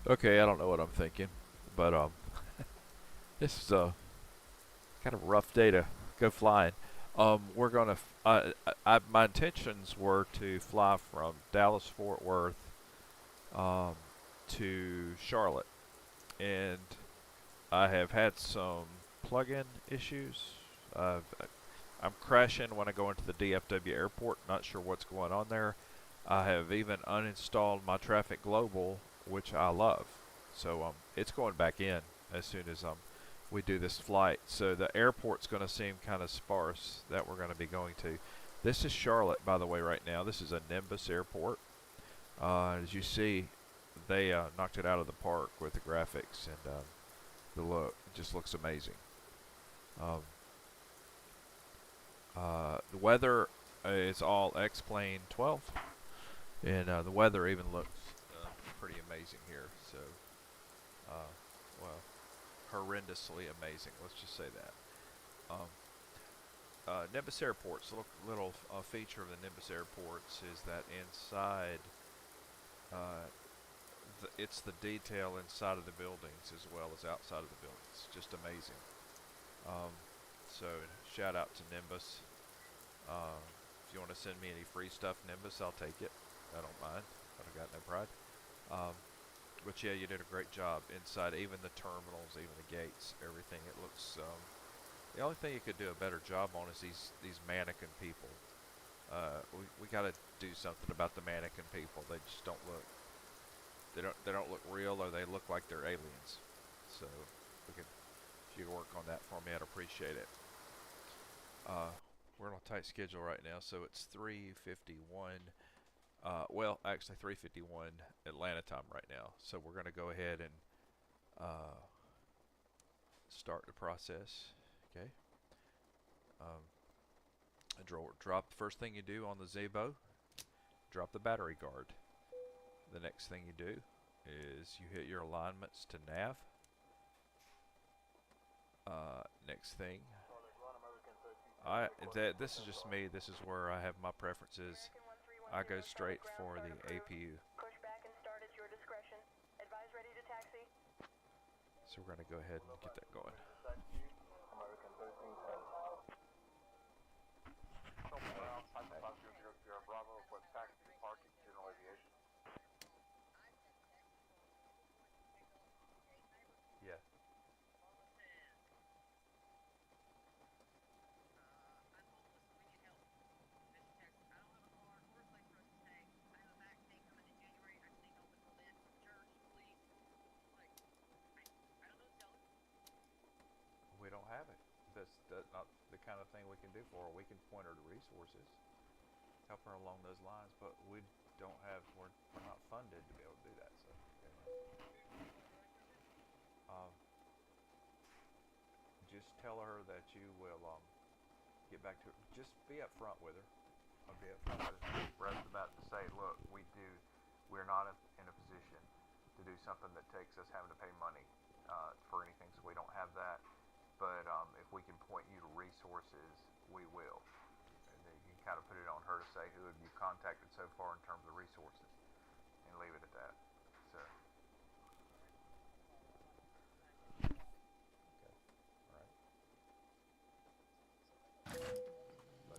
Okay, I don't know what I'm thinking, but this is a kind of a rough day to go flying. We're gonna. My intentions were to fly from Dallas Fort Worth um, to Charlotte, and I have had some plug-in issues. I've, I'm crashing when I go into the DFW airport. Not sure what's going on there. I have even uninstalled my Traffic Global, which I love. So it's going back in as soon as we do this flight. So the airport's going to seem kind of sparse that we're going to be going to. This is Charlotte, by the way, right now. This is a Nimbus airport. As you see, they knocked it out of the park with the graphics and the look. It just looks amazing. Um, the weather is all XPlane 12, and the weather even looks pretty amazing here. So, uh, well, horrendously amazing. Let's just say that. Um, Nimbus Airports. Little feature of the Nimbus Airports is that inside, uh, it's the detail inside of the buildings as well as outside of the buildings. Just amazing. Um, so shout out to Nimbus. If you want to send me any free stuff, Nimbus, I'll take it. I don't mind. I got no pride. Um, but yeah, you did a great job inside, even the terminals, even the gates, everything. It looks. The only thing you could do a better job on is these mannequin people. We got to do something about the mannequin people. They just don't look. They don't look real, or they look like they're aliens. So we could, if you could work on that for me, I'd appreciate it. We're on a tight schedule right now, so it's 3:51. Well, actually 3:51 Atlanta time right now. So we're going to go ahead and uh, start the process. Okay. Um, drop the first thing you do on the Zibo. Drop the battery guard. The next thing you do is you hit your alignments to nav. Next thing, this is just me. This is where I have my preferences. I go straight for the APU. So we're going to go ahead and get that going. Yeah. We don't have it. That's not the kind of thing we can do for her. We can point her to resources, help her along those lines, but we don't have. We're not funded to be able to do that. So, um, just tell her that you will get back to her. Just be upfront with her. I'll be upfront with her right about to say, look, we're not in a position to do something that takes us having to pay money for anything, so we don't have that. But if we can point you to resources, we will. And then you can kind of put it on her to say who have you contacted so far in terms of resources, and leave it at that. So, okay, all right. But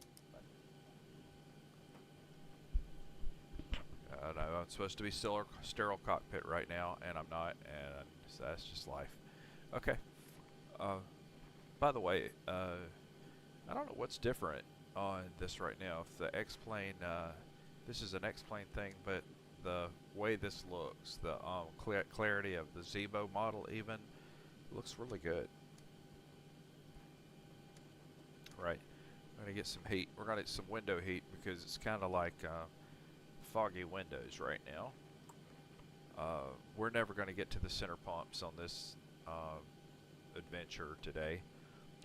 no, I'm supposed to be sterile cockpit right now, and I'm not, and so that's just life. Okay. Uh, by the way, I don't know what's different on this right now. If the X-Plane, this is an X-Plane thing, but the way this looks, the clarity of the Zibo model even, looks really good. Right. We're going to get some heat. We're going to get some window heat because it's kind of like foggy windows right now. We're never going to get to the center pumps on this adventure today.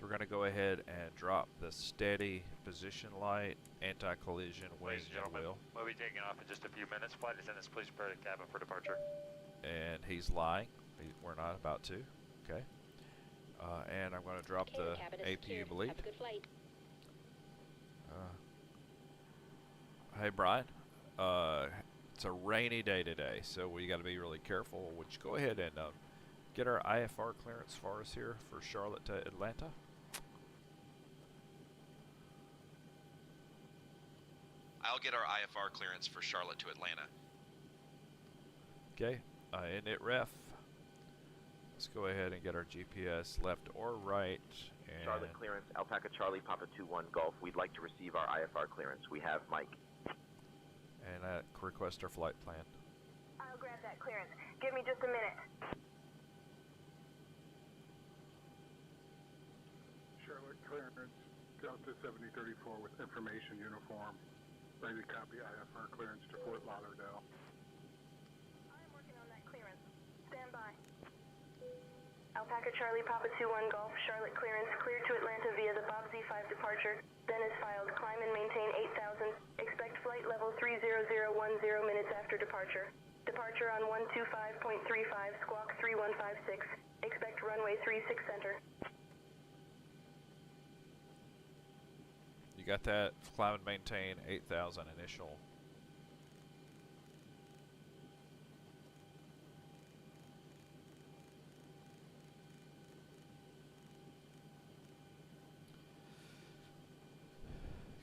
We're going to go ahead and drop the steady position light, anti-collision wing and wheel. We'll be taking off in just a few minutes. Flight attendants, please prepare the cabin for departure. And he's lying. We're not about to. Okay. And I'm going to drop the APU bleed. Have a good flight. Hey Brian, It's a rainy day today, so we got to be really careful. Would you go ahead and get our IFR clearance for us here for Charlotte to Atlanta? I'll get our IFR clearance for Charlotte to Atlanta. Okay, init ref. Let's go ahead and get our GPS left or right. And Charlotte clearance, Alpaca Charlie, Papa 21 Golf. We'd like to receive our IFR clearance. We have Mike. And request our flight plan. I'll grab that clearance. Give me just a minute. Charlotte clearance, Delta 7034 with information uniform. Ready to copy IFR clearance to Fort Lauderdale. I'm working on that clearance. Stand by. Alpaca Charlie, Papa 21 Golf, Charlotte clearance, cleared to Atlanta via the Bob Z5 departure. Then is filed. Climb and maintain 8,000. Expect flight level 30010 minutes after departure. Departure on 125.35, squawk 3156. Expect runway 36 center. You got that? Climb and maintain 8,000 initial.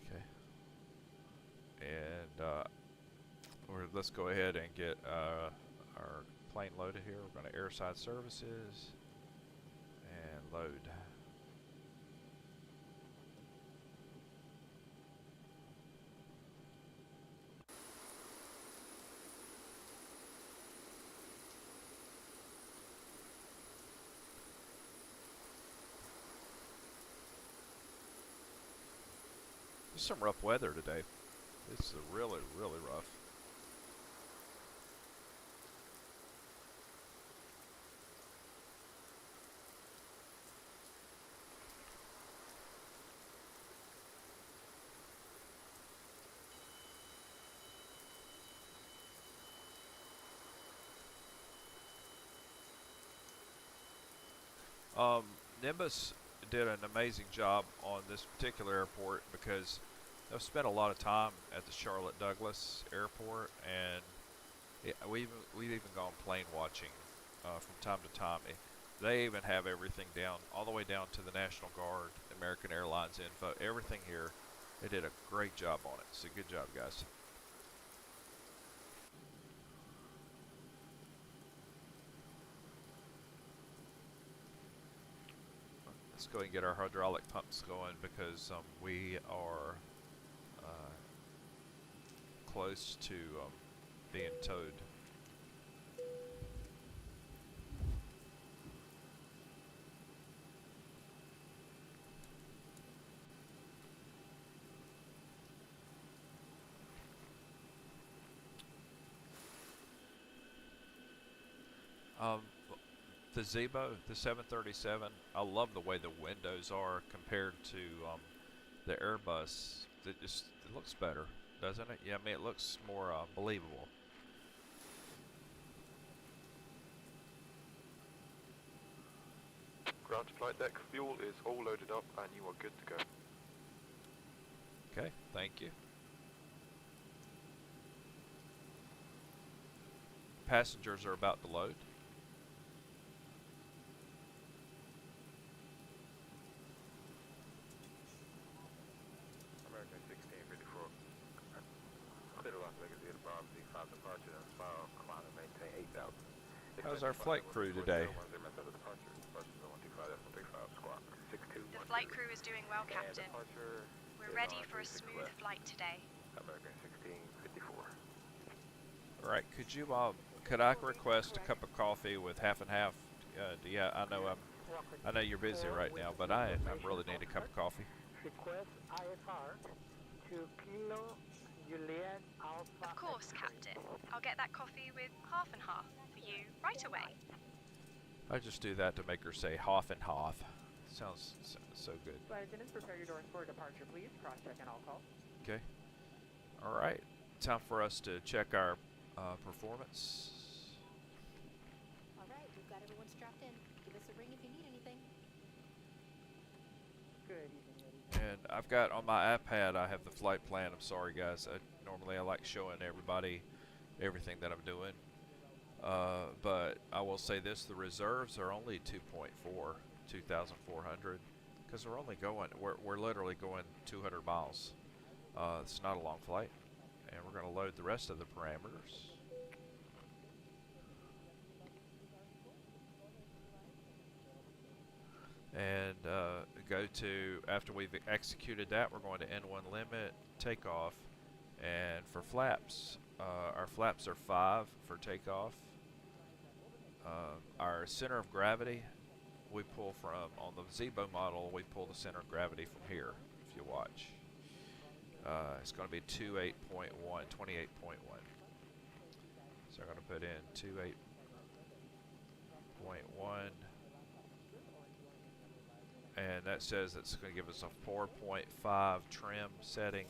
Okay. And let's go ahead and get our plane loaded here. We're going to airside services and load. There's some rough weather today. This is really, really rough. Nimbus did an amazing job on this particular airport because I've spent a lot of time at the Charlotte Douglas airport, and we've even gone plane watching from time to time. They even have everything down, all the way down to the National Guard, American Airlines info, everything here. They did a great job on it. So good job, guys. Let's go ahead and get our hydraulic pumps going because we are close to being towed. The Zibo, the 737, I love the way the windows are compared to the Airbus. It looks better, doesn't it? Yeah, I mean, it looks more believable. Ground to flight deck, fuel is all loaded up and you are good to go. Okay, thank you. Passengers are about to load. American 1654. Clear to Las Vegas via the Bob Z5 departure and file. Climb and maintain 8,000. How's our flight crew today? The flight crew is doing well, Captain. We're ready for a smooth flight today. American 1654. All right, could I request a cup of coffee with half and half? I know you're busy right now, but I really need a cup of coffee. Request IFR to Kilo Juliet Alpha. Of course, Captain. I'll get that coffee with half and half for you right away. I just do that to make her say half and half. Sounds so good. Flight attendants, prepare your doors for departure, please. Cross-check and all call. Okay. All right. Time for us to check our performance. All right, we've got everyone strapped in. Give us a ring if you need anything. Good evening, ladies. And I've got on my iPad, I have the flight plan. I'm sorry, guys. Normally I like showing everybody everything that I'm doing. But I will say this, the reserves are only 2,400, because we're only going, we're literally going 200 miles. It's not a long flight, and we're going to load the rest of the parameters. And go to, after we've executed that, we're going to N1 limit, takeoff, and for flaps, our flaps are 5 for takeoff. Our center of gravity, we pull from, on the Zibo model, we pull the center of gravity from here, if you watch. It's going to be 28.1. So I'm going to put in 28.1. And that says it's going to give us a 4.5 trim setting.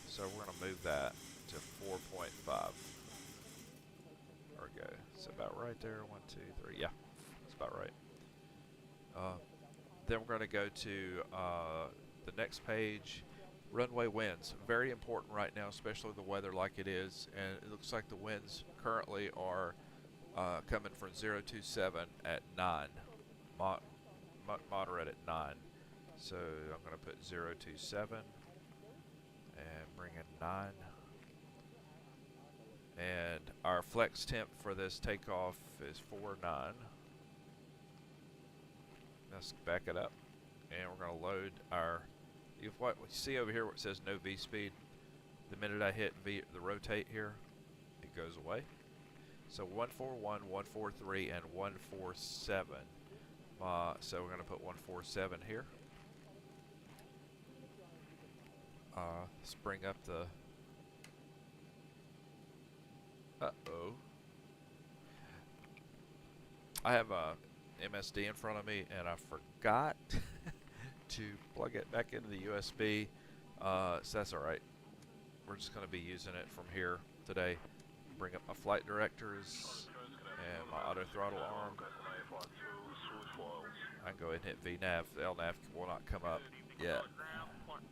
So we're going to move that to 4.5. There we go. It's about right there. 1, 2, 3. Yeah, it's about right. Then we're going to go to the next page. Runway winds. Very important right now, especially the weather like it is. And it looks like the winds currently are coming from 027 at 9. Moderate at 9. So I'm going to put 027 and bring in 9. And our flex temp for this takeoff is 49. Let's back it up. And we're going to load our, if what we see over here where it says no V speed, the minute I hit the rotate here, it goes away. So 141, 143, and 147. So we're going to put 147 here. Let's bring up the... Uh-oh. I have a MSD in front of me, and I forgot to plug it back into the USB. So that's alright. We're just going to be using it from here today. Bring up my flight directors and my auto throttle arm. I can go ahead and hit VNAV. The LNAV will not come up yet.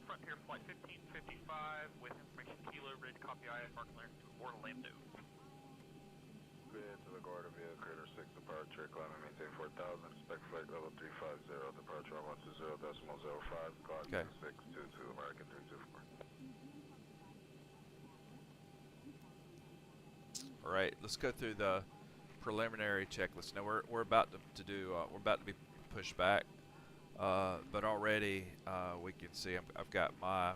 Frontier flight 1555 with information Kilo, ready to copy IFR clearance to abort Lambda. Bid to the Guarda via Crater 6 departure, climbing maintain 4000, expect flight level 350, departure on 120.05, clock Okay. 622, American 324. Alright, let's go through the preliminary checklist. Now we're about to do, we're about to be pushed back. But already we can see I've got my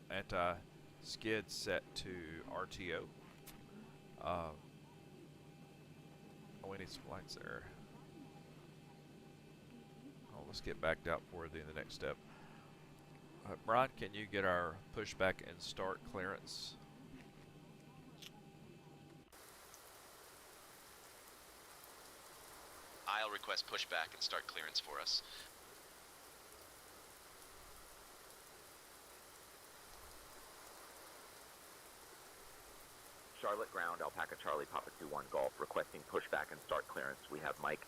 anti-skid set to RTO. We need some lights there. Oh, let's get backed out before doing the next step. Brian, can you get our pushback and start clearance? I'll request pushback and start clearance for us. Charlotte ground, Alpaca Charlie, Papa 2-1 Golf, requesting pushback and start clearance. We have Mike.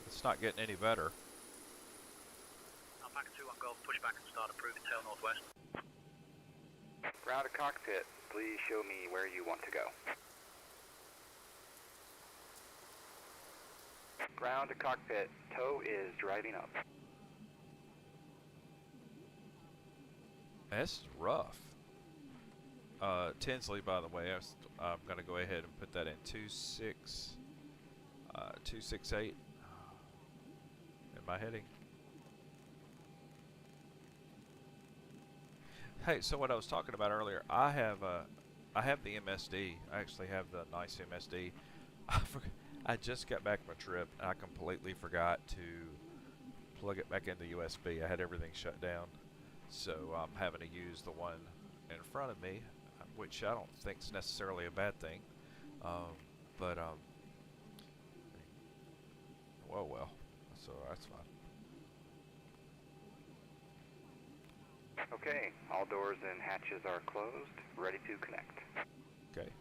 It's not getting any better. Alpaca 2-1 Golf, pushback and start approved, tail northwest. Ground to cockpit, please show me where you want to go. Ground to cockpit, tow is driving up. That's rough. Tinsley, by the way, I'm going to go ahead and put that in 268. Am I heading? Hey, so what I was talking about earlier, I have the MSD. I actually have the nice MSD. I just got back from a trip and I completely forgot to plug it back into USB. I had everything shut down. So I'm having to use the one in front of me, which I don't think is necessarily a bad thing. Well, so that's fine. Okay, all doors and hatches are closed, ready to connect. Okay.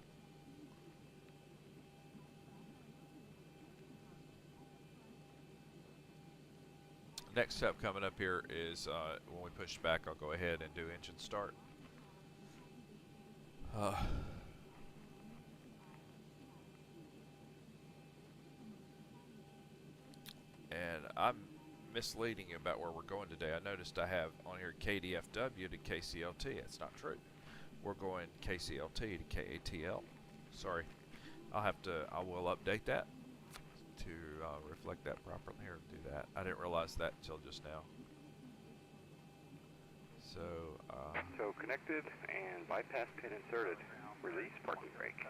Next step coming up here is when we push back, I'll go ahead and do engine start. And I'm misleading you about where we're going today. I noticed I have on here KDFW to KCLT. It's not true. We're going KCLT to KATL. Sorry. I will update that to reflect that properly. Here, do that. I didn't realize that until just now. So connected and bypass pin inserted. Release parking brake.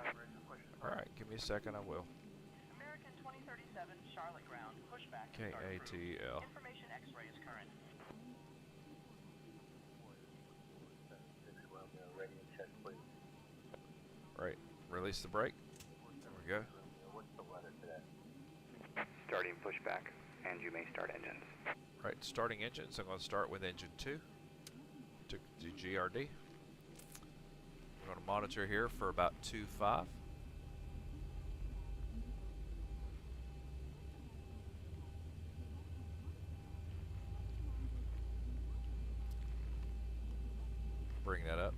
Alright, give me a second, I will. American 2037, Charlotte ground. Pushback. KATL. Information X-ray is current. Right, release the brake. There we go. Starting pushback, and you may start engines. Right, starting engines. I'm going to start with engine 2 to GRD. We're going to monitor here for about 2.5. Bring that up.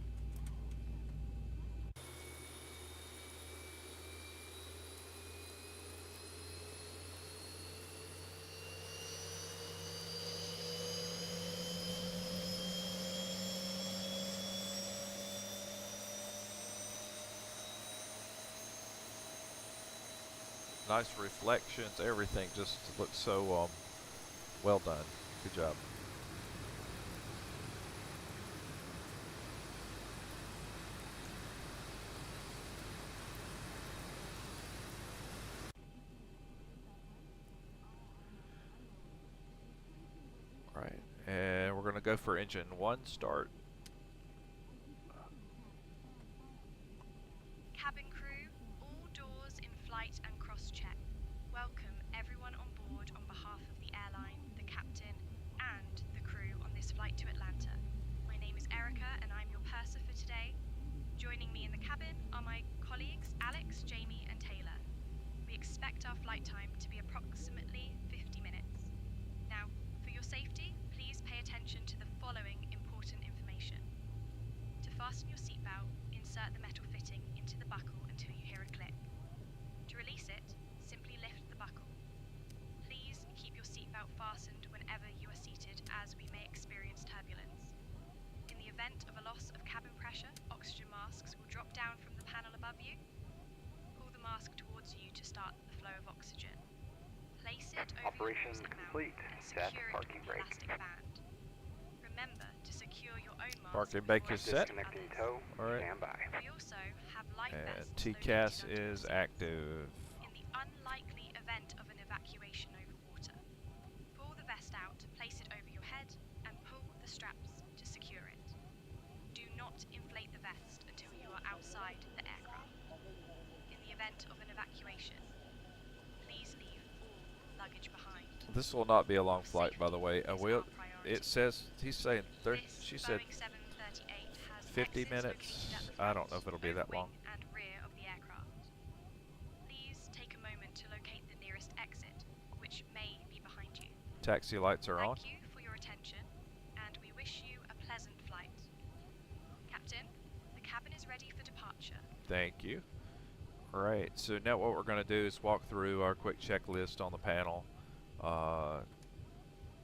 Nice reflections, everything just looks so well done. Good job. All right, and we're going to go for engine 1 start. Cabin crew, all doors in flight and cross-check. Welcome everyone on board on behalf of the airline, the captain, and the crew on this flight to Atlanta. My name is Erica and I'm your purser for today. Joining me in the cabin are my colleagues Alex, Jamie and Taylor. We expect our flight time to be approximately 50 minutes. Now, for your safety, please pay attention to the following important information. To fasten your seatbelt, insert the metal fitting into the buckle until you hear a click. To release it, simply lift the buckle. Please keep your seatbelt fastened whenever you are seated, as we may experience turbulence. In the event of a loss of cabin pressure, oxygen masks will drop down from the panel above you. Pull the mask towards you to start the flow of oxygen. Place it over Operation your nose and complete. mouth and Set secure it parking with brake. elastic band. Remember to secure your own mask. Parking brake before is set. Disconnecting others. tow. All right. Stand by. We also have life And vests TCAS located under is the seats. active. In the unlikely event of an evacuation over water, pull the vest out, place it over your head, and pull the straps to secure it. Do not inflate the vest until you are outside the aircraft. In the event of an evacuation, please leave all luggage behind. This will not be a long flight, by the way. It says he's saying she said 50 minutes. I don't know if it'll be that long. And rear of the aircraft. Please take a moment to locate the nearest exit, which may be behind you. Taxi lights are on. Thank you for your attention, and we wish you a pleasant flight. Captain, the cabin is ready for departure. Thank you. All right, so now what we're going to do is walk through our quick checklist on the panel.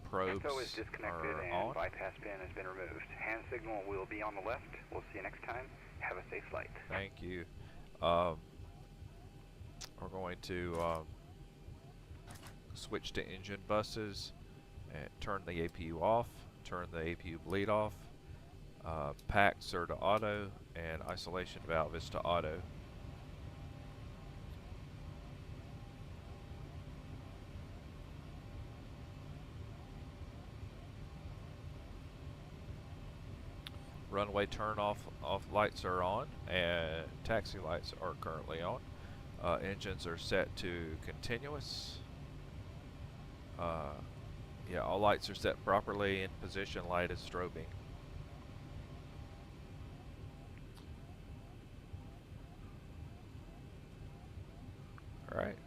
Probes Tow is disconnected are and on. bypass pin has been removed. Hand signal will be on the left. We'll see you next time. Have a safe flight. Thank you. We're going to switch to engine buses and turn the APU off, turn the APU bleed off. Packs are to auto and isolation valve is to auto. Runway turn off lights are on and taxi lights are currently on. Engines are set to continuous. Yeah, all lights are set properly in position. Light is strobing. All right.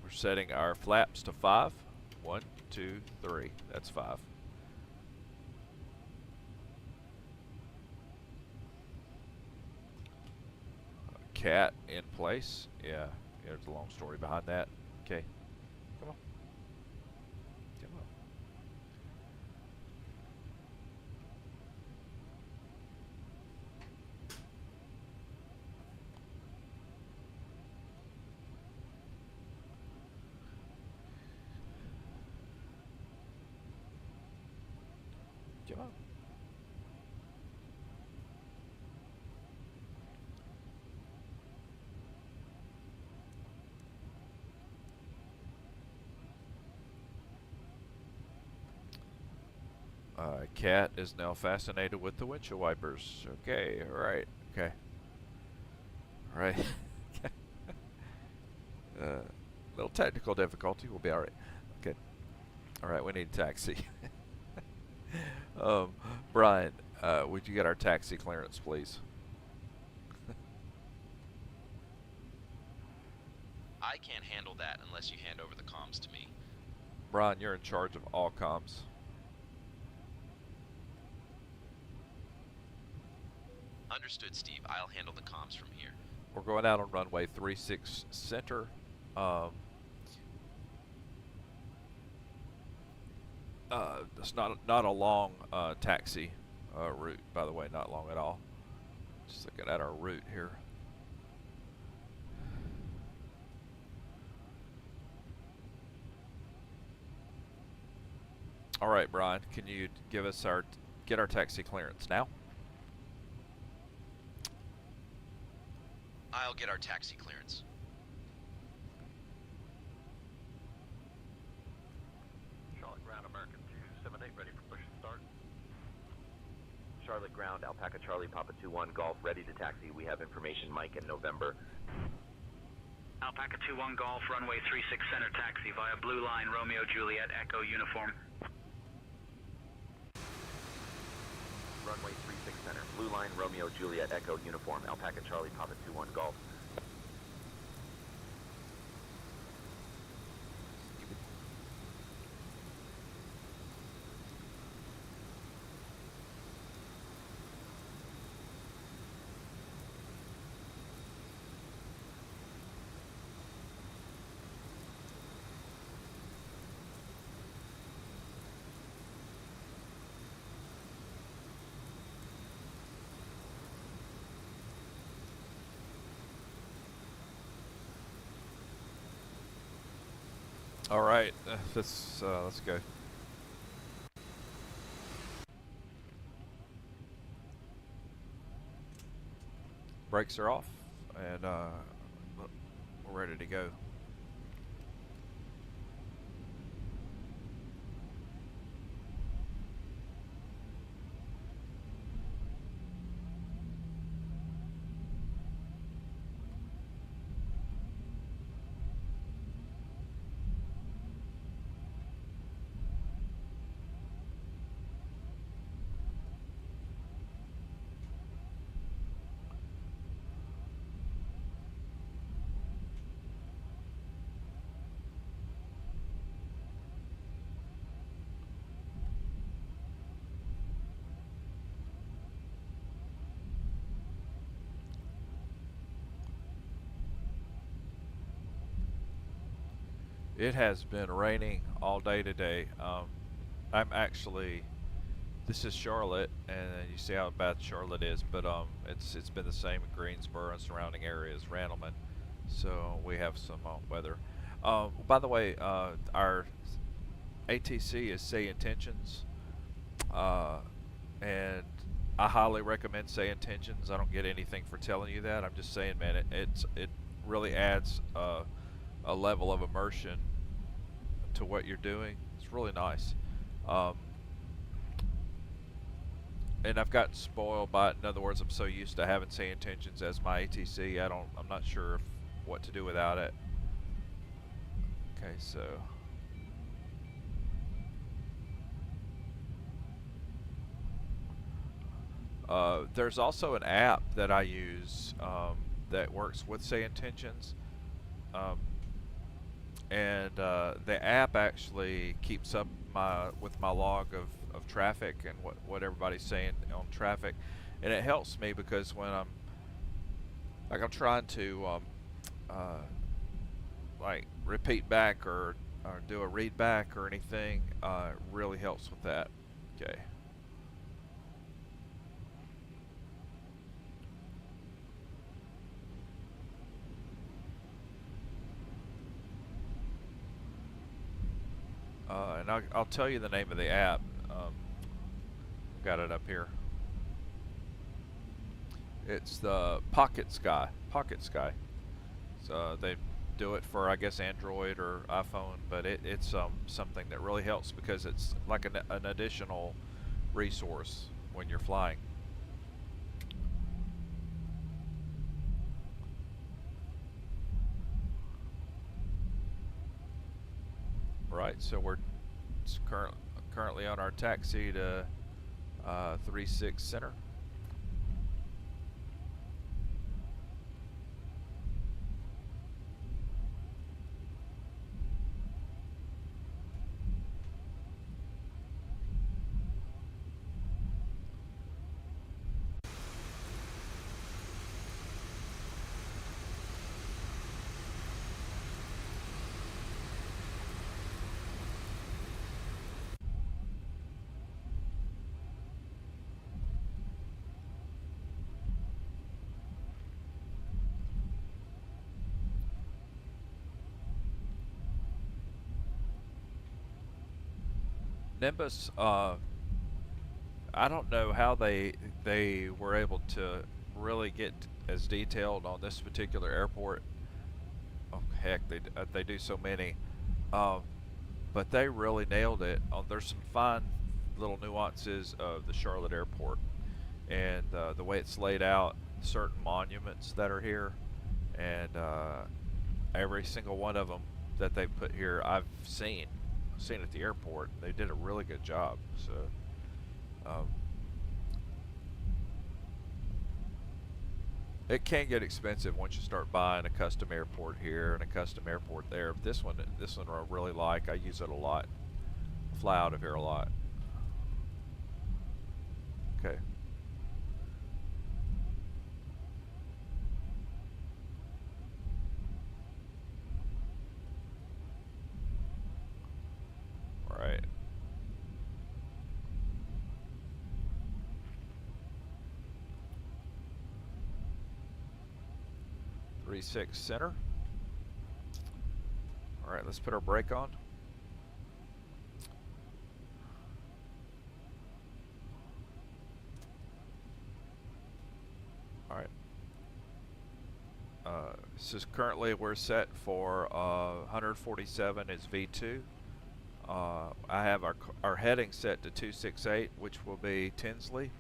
We're setting our flaps to 5. 1, 2, 3. That's 5. Cat in place. Yeah, there's a long story behind that. Okay. Come on. Come on. Come on. Cat is now fascinated with the windshield wipers. Okay, alright, okay. Alright. Little technical difficulty, we'll be alright. Okay. Alright, we need a taxi. Brian, would you get our taxi clearance, please? I can't handle that unless you hand over the comms to me. Brian, you're in charge of all comms. Understood, Steve. I'll handle the comms from here. We're going out on runway 36 center. It's not a long taxi route, by the way, not long at all. Just looking at our route here. All right, Brian, can you give us get our taxi clearance now? I'll get our taxi clearance. Charlotte Ground, American 278, ready for push and start. Charlotte Ground, Alpaca Charlie, Papa 21 Golf, ready to taxi. We have information, Mike, in November. Alpaca 21 Golf, runway 36 center taxi via Blue Line, Romeo Juliet, Echo uniform. Runway 36 center, Blue Line, Romeo Juliet, Echo uniform, Alpaca Charlie, Papa 21 Golf. All right, let's go. Brakes are off, and we're ready to go. It has been raining all day today. I'm actually, this is Charlotte, and you see how bad Charlotte is, but it's been the same in Greensboro and surrounding areas, Randleman. So we have some weather. By the way, our ATC is Say Intentions, and I highly recommend Say Intentions. I don't get anything for telling you that. I'm just saying, man, it really adds a level of immersion to what you're doing. It's really nice. And I've gotten spoiled by it. In other words, I'm so used to having Say Intentions as my ATC. I'm not sure what to do without it. Okay, so there's also an app that I use that works with Say Intentions. and the app actually keeps up with my log of traffic and what everybody's saying on traffic, and it helps me because when I'm trying to like repeat back or do a read back or anything, it really helps with that. Okay. And I'll tell you the name of the app. Got it up here. It's the Pocket Sky. So they do it for, I guess, Android or iPhone, but it's something that really helps because it's like an additional resource when you're flying. Right, so we're currently on our taxi to 36 Center. Nimbus, I don't know how they were able to really get as detailed on this particular airport. Oh heck, they do so many, but they really nailed it. There's some fine little nuances of the Charlotte airport and the way it's laid out, certain monuments that are here, and every single one of them that they put here I've seen at the airport. They did a really good job. So it can get expensive once you start buying a custom airport here and a custom airport there. But this one I really like. I use it a lot. Fly out of here a lot. Okay. Right. Three 6 Center. All right, let's put our brake on. All right. This is currently we're set for 147 is V2. I have our heading set to 268, which will be Tinsley.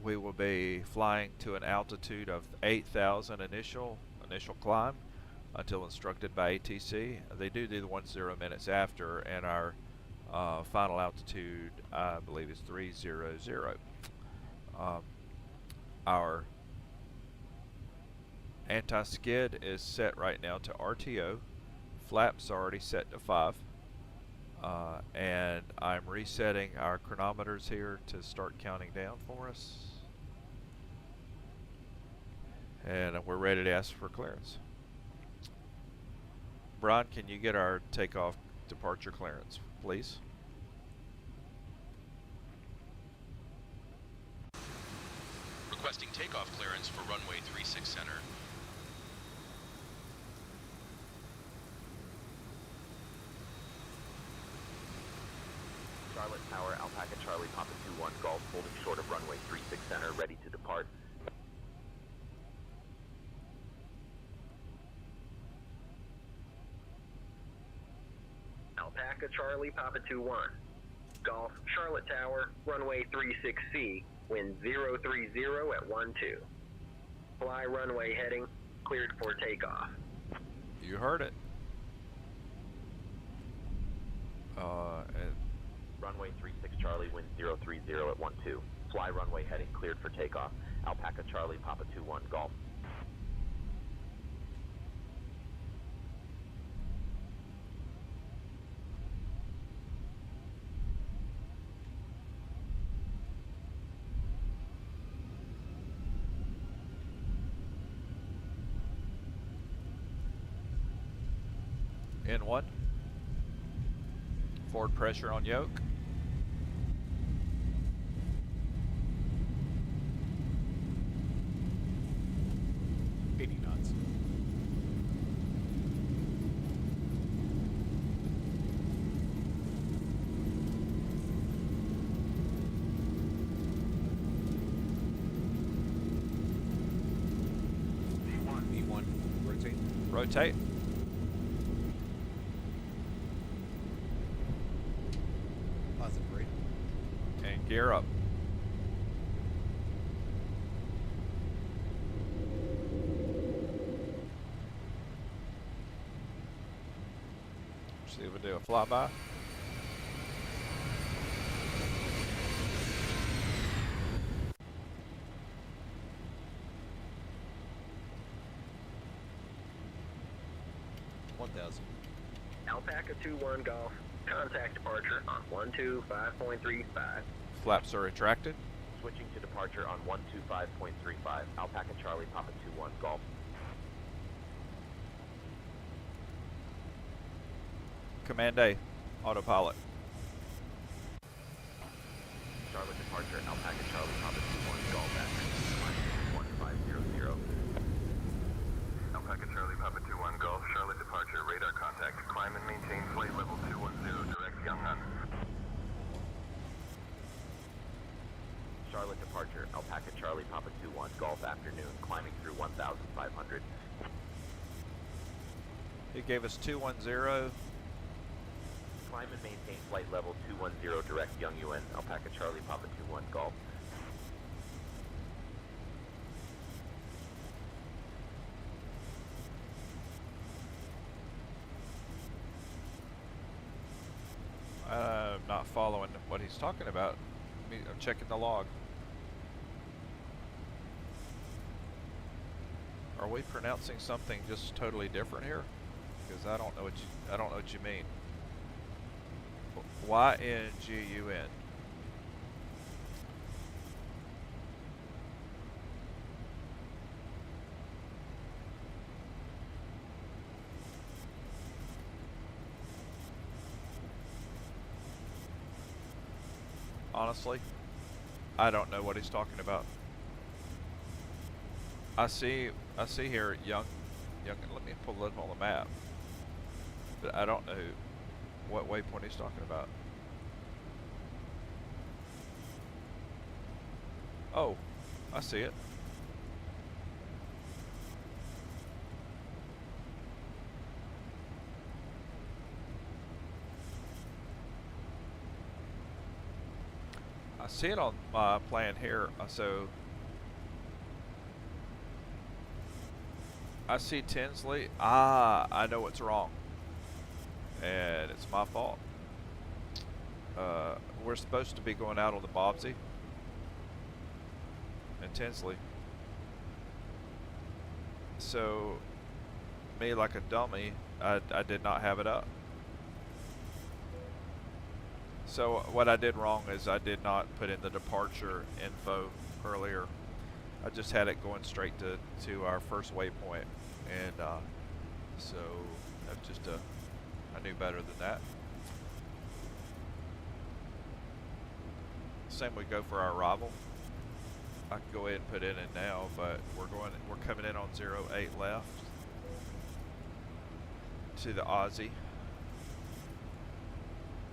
We will be flying to an altitude of 8,000 initial climb until instructed by ATC. They do the 10 minutes after, and our final altitude I believe is 300. Our anti-skid is set right now to RTO. Flaps are already set to 5. And I'm resetting our chronometers here to start counting down for us. And we're ready to ask for clearance. Brian, can you get our takeoff departure clearance, please? Requesting takeoff clearance for runway 36 Center. Charlotte Tower, Alpaca Charlie, Papa 21 Golf, holding short of runway 36 Center, ready to depart. Alpaca Charlie, Papa 21 Golf, Charlotte Tower, runway 36C, wind 030 at 12. Fly runway heading, cleared for takeoff. You heard it. And runway 36 Charlie, wind 030 at 12. Fly runway heading, cleared for takeoff. Alpaca Charlie, Papa 21 Golf. N1. Forward pressure on yoke. knots. V1, rotate. Rotate. Positive rate. And gear up. See if we do a flyby. Alpaca 2-1 Golf, contact departure on 125.35. Flaps are retracted. Switching to departure on 125.35. Alpaca Charlie Papa 2-1 Golf. Command A, autopilot. Charlotte departure, Alpaca Charlie Papa 2-1 Golf after 1500. Alpaca Charlie Papa 2-1 Golf, Charlotte departure, radar contact. Climb and maintain flight level 210, direct Yang'an. Charlotte departure, Alpaca Charlie Papa 2-1 Golf afternoon, climbing through 1,500. He gave us 210. Climb and maintain flight level 210, direct Yongyuan, Alpaca Charlie Papa 2-1 Golf. I'm not following what he's talking about. I'm checking the log. Are we pronouncing something just totally different here? Because I don't know what you mean. YNGUN. Honestly, I don't know what he's talking about. I see here young. Let me pull it on the map. But I don't know what waypoint he's talking about. Oh, I see it. I see it on my plan here. So I see Tinsley. I know what's wrong. And it's my fault. We're supposed to be going out on the Bobsey and Tinsley. So, me like a dummy, I did not have it up. So what I did wrong is I did not put in the departure info earlier. I just had it going straight to our first waypoint, and so that's just I knew better than that. Same would go for our arrival. I can go ahead and put it in now, but we're coming in on 08 left to the Aussie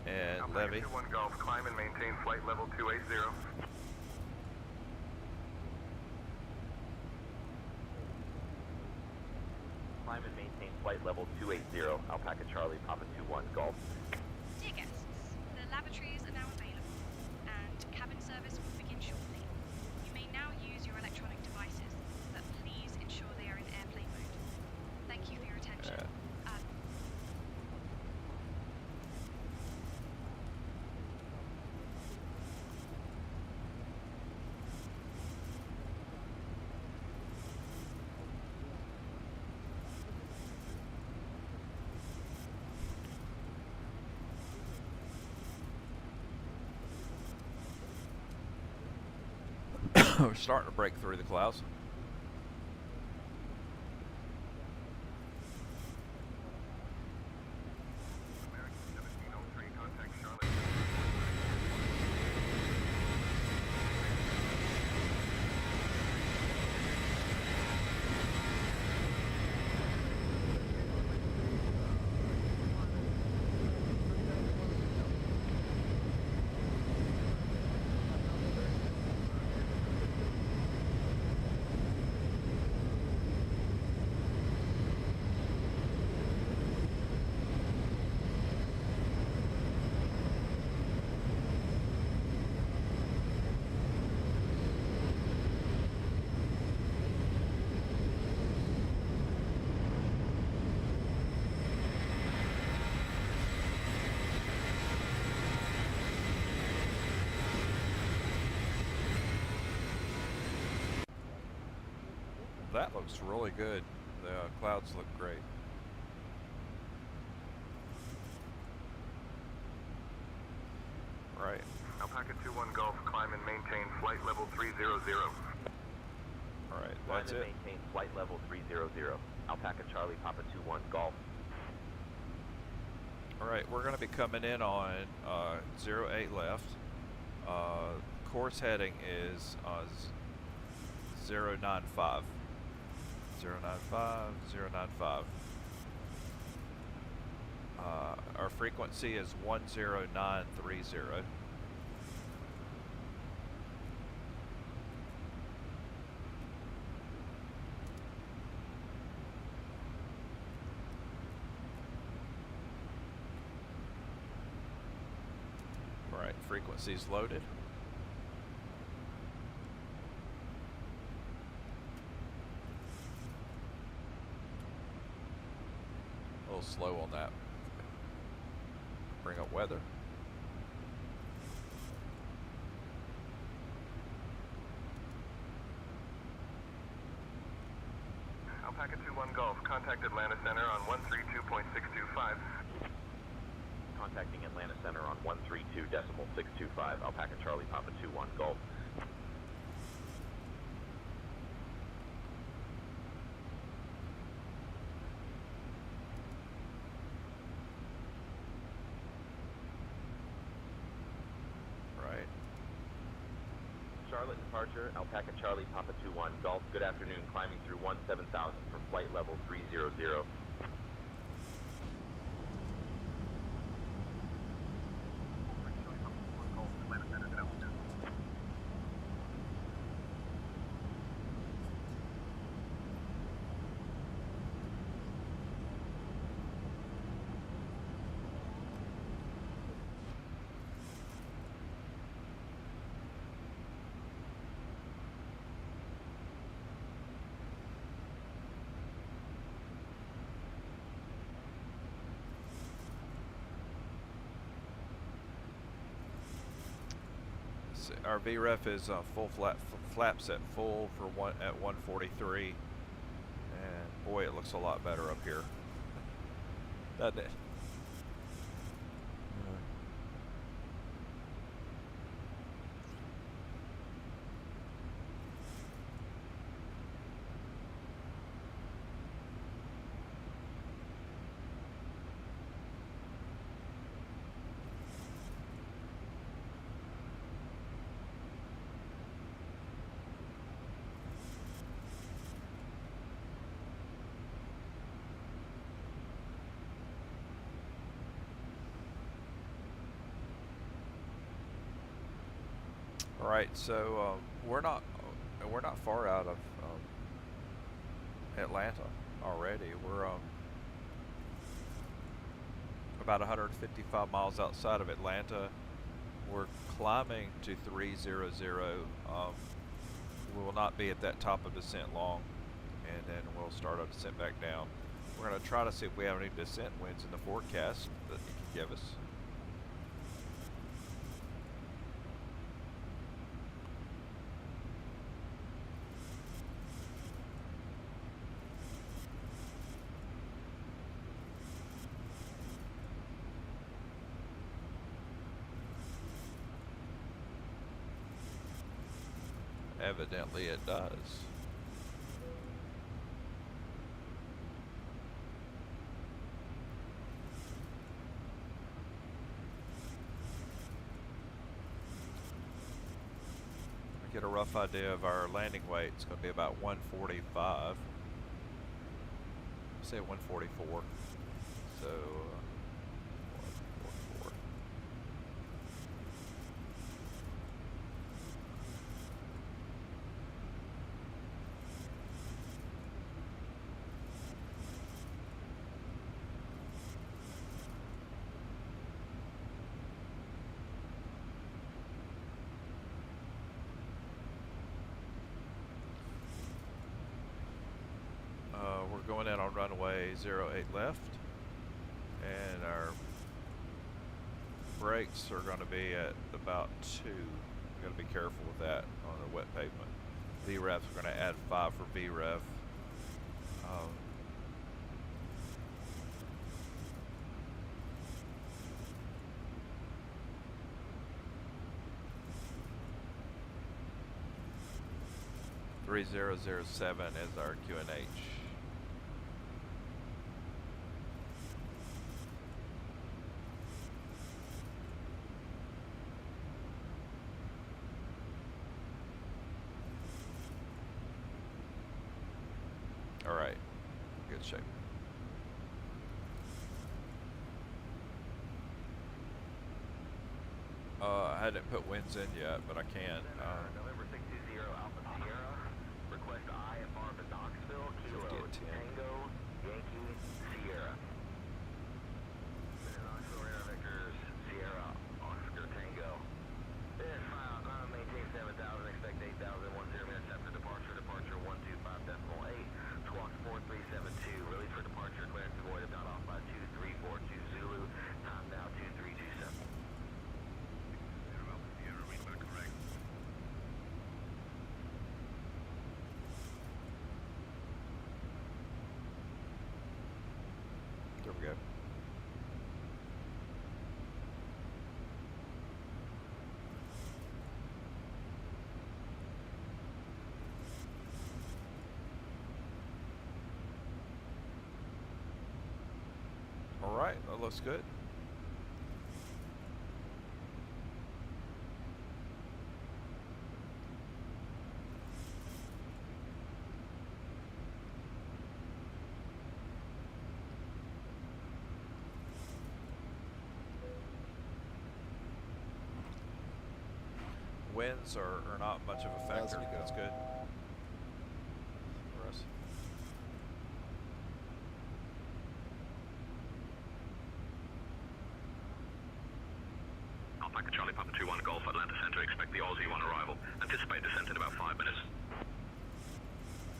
and Levy. 2-1 Golf, climb and maintain flight level 280. Climb and maintain flight level 280, Alpaca Charlie Papa 2-1 Golf. Dear guests, the lavatories are now available, and cabin service will begin shortly. You may now use your electronic devices, but please ensure they are in airplane mode. Thank you for your attention. We're starting to break through the clouds. that looks really good. The clouds look great. Right. Alpaca 2-1 Golf, climb and maintain flight level 300. Alright, Climb that's and it. maintain flight level 300. Alpaca Charlie Papa 2-1 Golf. Alright, we're going to be coming in on 08 left. Course heading is 095. 095, 095. Our frequency is 10930. Alright, frequency's loaded. A little slow on that. Bring up weather. Alpaca 2-1 Golf, contact Atlanta Center on 132.625. Contacting Atlanta Center on 132.625. Alpaca Charlie Papa 2-1 Golf. Right. Charlotte departure, Alpaca Charlie Papa 2-1 Golf. Good afternoon, climbing through 17,000 from flight level 300. Our VREF is full flaps at full for at 143, and boy, it looks a lot better up here, doesn't it? All right, so we're not far out of Atlanta already. We're about 155 miles outside of Atlanta. We're climbing to 300. We will not be at that top of descent long, and then we'll start our descent back down. We're going to try to see if we have any descent winds in the forecast that you can give us. Evidently it does. To get a rough idea of our landing weight, it's going to be about 145. Say 144. So 144. We're going in on runway 08 left, and our brakes are going to be at about 2. We've got to be careful with that on the wet pavement. VREFs, we're going to add 5 for VREF. .3007 is our QNH. All right, good shape. I hadn't put winds in yet, but I can. November 620 Alpha Sierra. Request IFR for Knoxville. Kilo 50 at 10. Tango Yankee Sierra. Knoxville Air Vectors Sierra Oscar Tango. This file, maintain 7,000, expect 8,010 minutes after departure. Departure 125.8. Squawk 4372. Release for departure. Clearance avoided. Not off by 2342 Zulu. Time now 2327. There we go. All right, that looks good. Winds are not much of a factor. That's good for us. Alpaca Charlie Papa 2-1 Golf Atlanta Center. Expect the Aussie 1 arrival. Anticipate descent in about 5 minutes.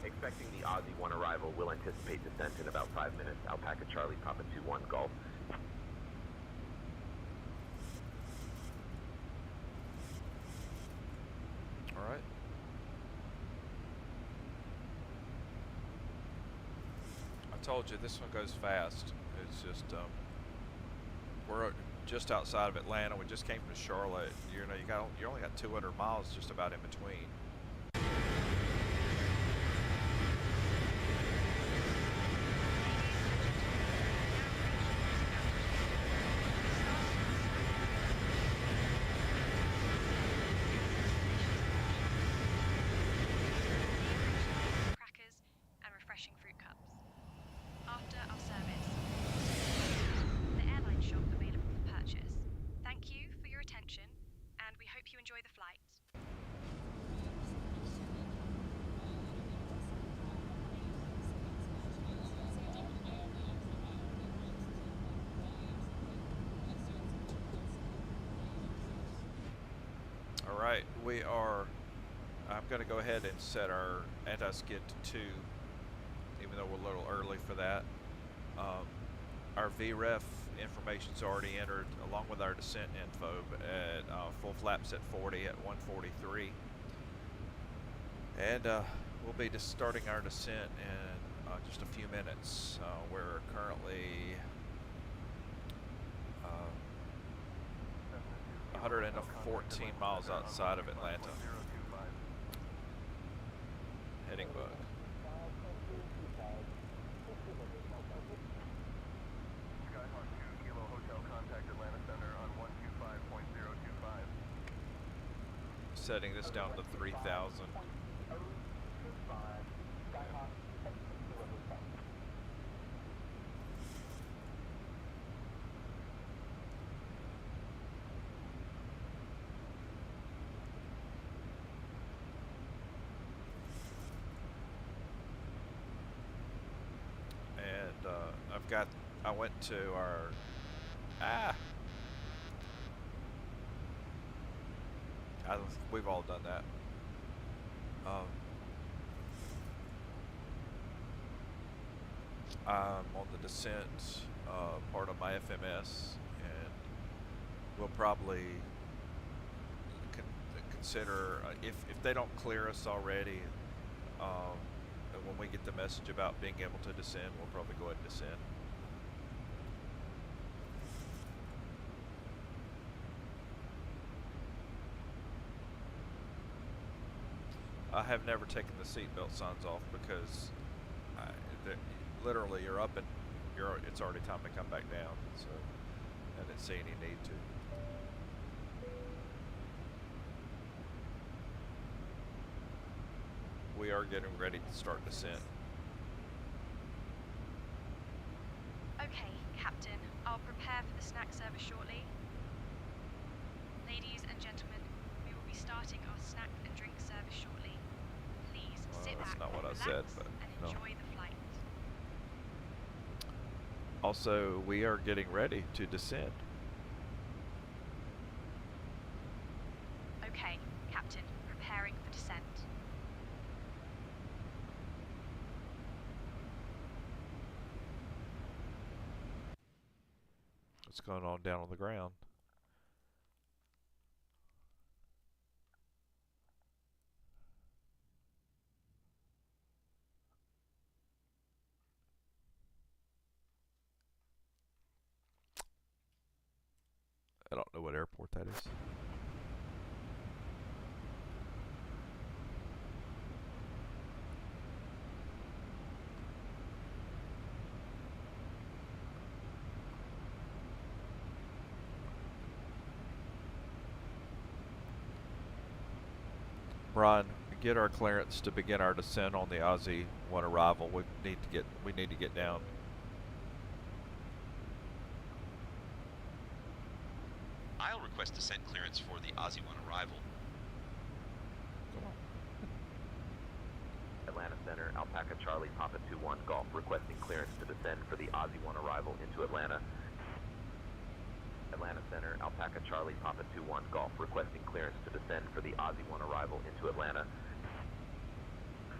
Expecting the Aussie 1 arrival. Will anticipate descent in about 5 minutes. Alpaca Charlie Papa 2-1 Golf. All right. I told you this one goes fast. It's just we're just outside of Atlanta. We just came from Charlotte. You know, you only got 200 miles just about in between. Crackers and refreshing fruit cups. After our service, the airline shop available for purchase. Thank you for your attention, and we hope you enjoy the flight. All right, I'm going to go ahead and set our anti-skid to 2, even though we're a little early for that. Our VREF information's already entered along with our descent info at full flaps at 40 at 143. And we'll be just starting our descent in just a few minutes. We're currently 114 miles outside of Atlanta. Heading bug. Skyhawk 2 Kilo Hotel, contact Atlanta Center on 125.025. Setting this down to 3,000. I went to our we've all done that. I'm on the descent part of my FMS, and we'll probably consider if they don't clear us already, when we get the message about being able to descend, we'll probably go ahead and descend. I have never taken the seatbelt signs off because literally you're up and it's already time to come back down, so I didn't see any need to. We are getting ready to start descent. Okay, Captain, I'll prepare for the snack service shortly. Ladies and gentlemen, we will be starting our snack and drink service shortly. Please sit back, That's not what I relax, said, but and no. enjoy the flight. Also, we are getting ready to descend. Okay, Captain, preparing for descent. What's going on down on the ground? I don't know what airport that is. Brian, get our clearance to begin our descent on the Aussie 1 arrival. We need to get down. I'll request descent clearance for the Aussie 1 arrival. Atlanta Center, Alpaca Charlie, Papa 21 Golf, requesting clearance to descend for the Aussie 1 arrival into Atlanta. Atlanta Center, Alpaca Charlie, Papa 21 Golf, requesting clearance to descend for the Aussie 1 arrival into Atlanta.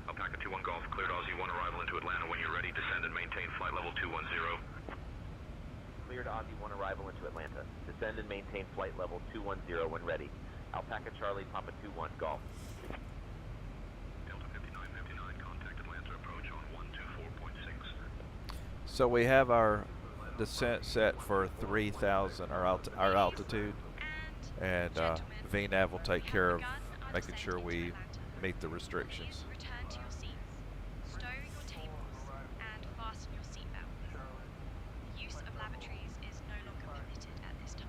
Alpaca 21 Golf, cleared Aussie 1 arrival into Atlanta. When you're ready, descend and maintain flight level 210. Cleared Aussie 1 arrival into Atlanta. Descend and maintain flight level 210 when ready. Alpaca Charlie, Papa 21 Golf. Delta 5959, contact Atlanta approach on 124.6. So we have our descent set for 3,000, our altitude, and VNAV will take care of making sure we meet the restrictions. Return to your seats. Stow your tables and fasten your seatbelt. The use of lavatories is no longer permitted at this time.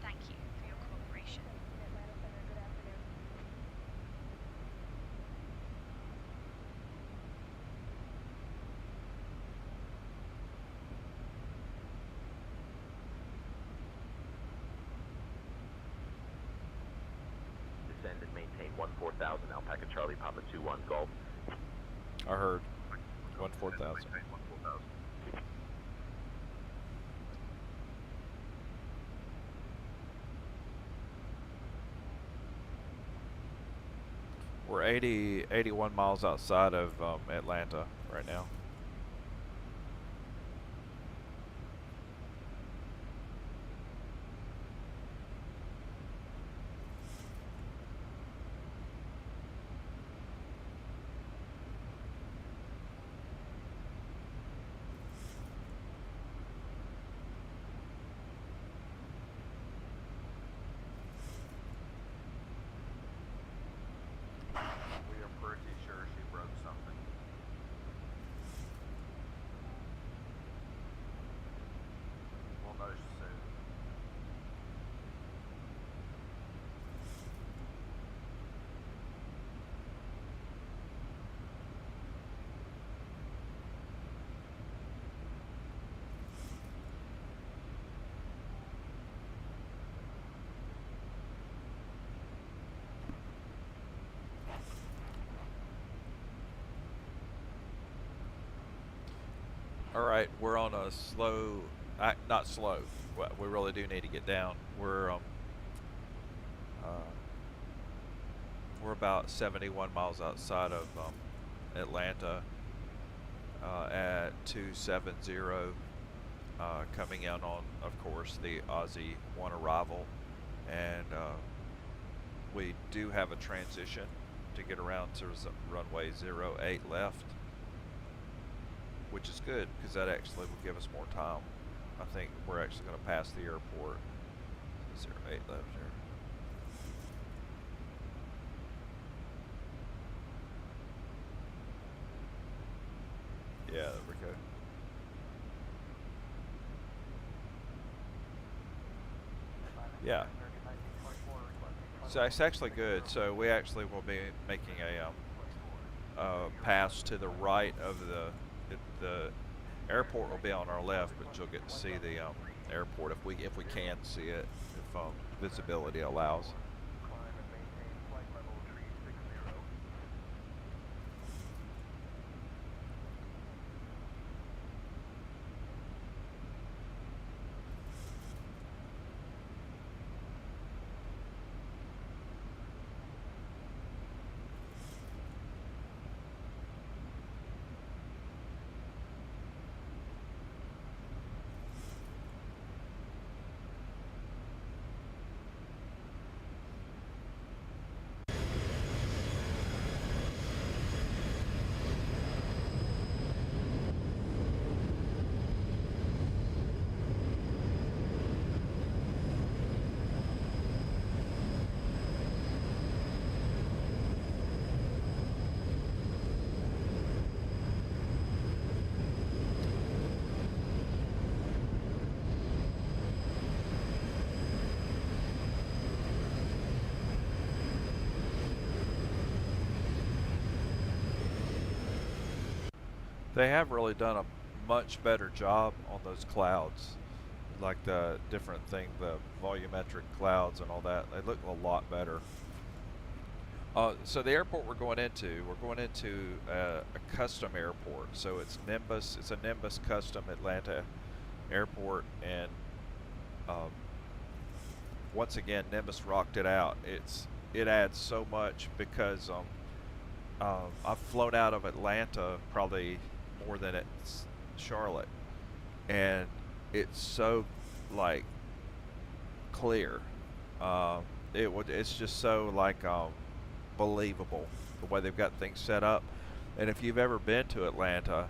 Thank you for your cooperation. Descend and maintain 14,000 Alpaca Charlie, Papa 21 Golf. I heard 14,000. We're 81 miles outside of Atlanta right now. We are pretty sure she broke something. We'll know soon. Alright, we're on a slow, not slow, we really do need to get down. We're about 71 miles outside of Atlanta at 270, coming out on, of course, the Aussie 1 arrival, and we do have a transition to get around to runway 08 left. which is good because that actually will give us more time. I think we're actually going to pass the airport. 08 left here. Yeah, there we go. Yeah. So it's actually good. So we actually will be making a pass to the right of the airport will be on our left, but you'll get to see the airport if we can see it, if visibility allows. They have really done a much better job on those clouds, like the different thing, the volumetric clouds and all that. They look a lot better. So the airport we're going into a custom airport. So it's Nimbus. It's a Nimbus custom Atlanta airport, and once again, Nimbus rocked it out. It adds so much because I've flown out of Atlanta probably more than it's Charlotte, and it's so like clear. It's just so like believable the way they've got things set up. And if you've ever been to Atlanta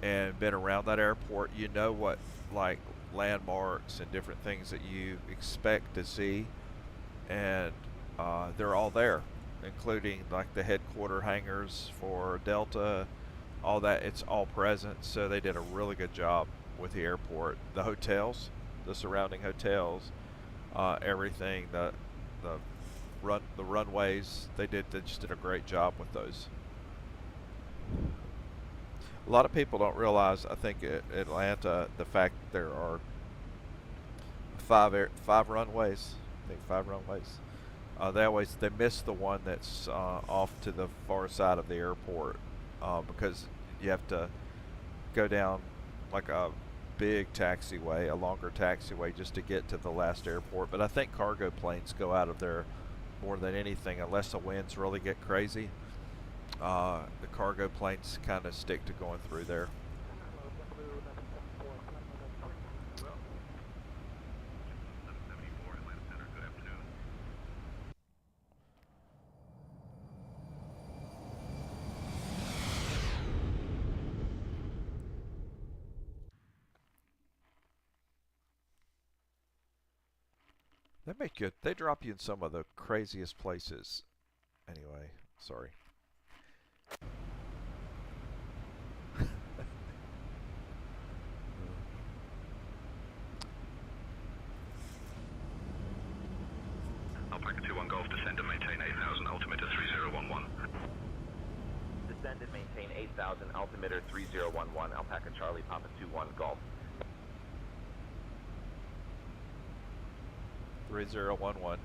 and been around that airport, you know what like landmarks and different things that you expect to see, and they're all there, including like the headquarter hangars for Delta, all that. It's all present. So they did a really good job with the airport, the hotels, the surrounding hotels, everything, the runways. They just did a great job with those. A lot of people don't realize, I think, at Atlanta, the fact that there are five runways. I think 5 runways. They miss the one that's off to the far side of the airport, because you have to go down like a big taxiway, a longer taxiway, just to get to the last airport. But I think cargo planes go out of there more than anything, unless the winds really get crazy. The cargo planes kind of stick to going through there. They drop you in some of the craziest places. Anyway, sorry. Alpaca 2-1 Golf, descend and maintain 8,000, altimeter 3011. Descend and maintain 8,000, altimeter 3011, Alpaca Charlie, Papa 2-1 Golf. 3011.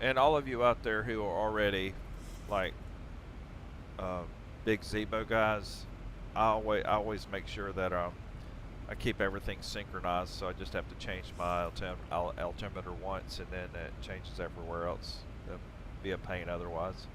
And all of you out there who are already like big Zibo guys, I always make sure that I keep everything synchronized. So I just have to change my altimeter once, and then it changes everywhere else. It'd be a pain otherwise.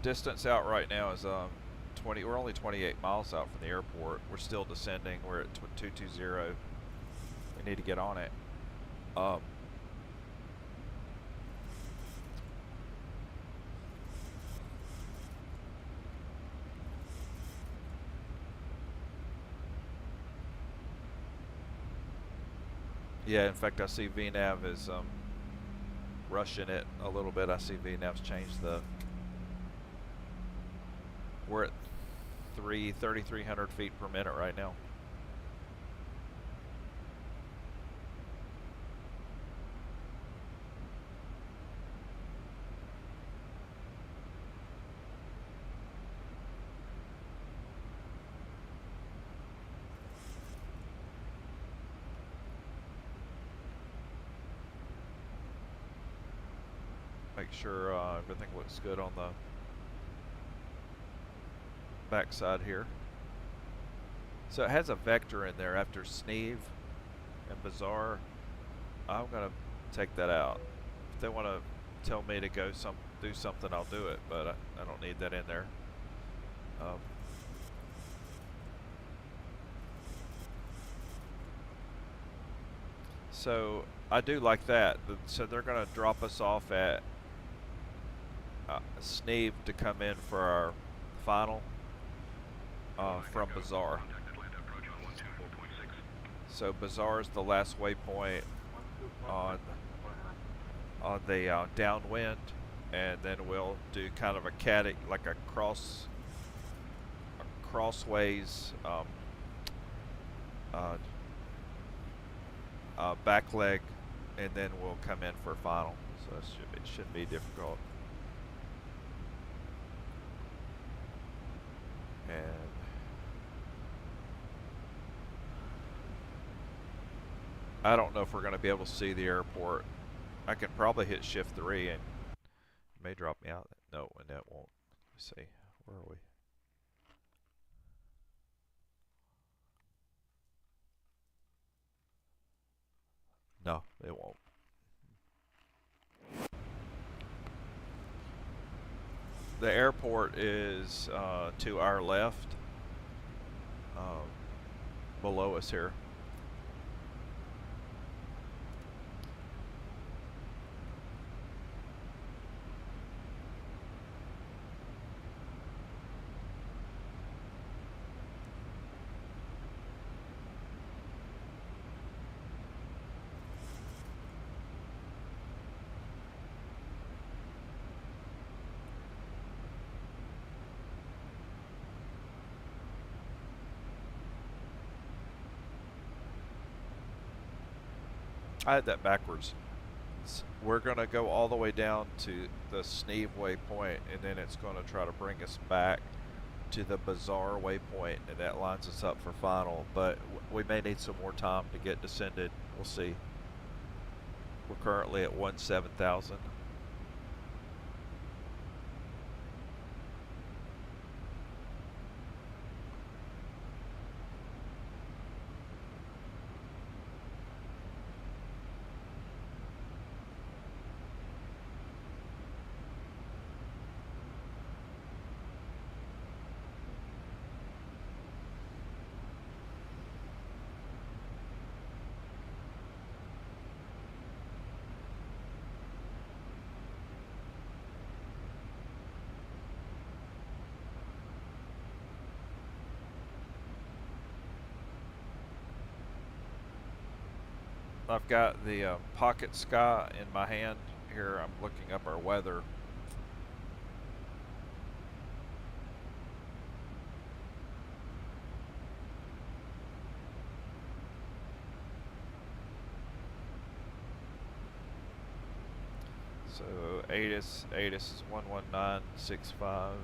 distance out right now is 20. We're only 28 miles out from the airport. We're still descending. We're at 220. We need to get on it. Yeah, in fact, I see VNav is rushing it a little bit. I see VNav's changed the. We're at 3,300 feet per minute right now. Make sure everything looks good on the backside here. So it has a vector in there after Sneeve and Bazaar. I'm gonna take that out. If they want to tell me to go do something, I'll do it, but I don't need that in there. So I do like that. So they're gonna drop us off at Sneeve to come in for our final from Bazaar. So Bazaar is the last waypoint on the downwind, and then we'll do kind of a like a crossways back leg, and then we'll come in for final. So it shouldn't be difficult. And I don't know if we're going to be able to see the airport. I can probably hit shift 3 and it may drop me out. No, and that won't. Let's see. Where are we? No, it won't. The airport is to our left, below us here. I had that backwards. We're going to go all the way down to the Sneeve waypoint, and then it's going to try to bring us back to the Bazaar waypoint, and that lines us up for final. But we may need some more time to get descended. We'll see. We're currently at 17,000. I've got the pocket sky in my hand here. I'm looking up our weather. So ATIS is 11965.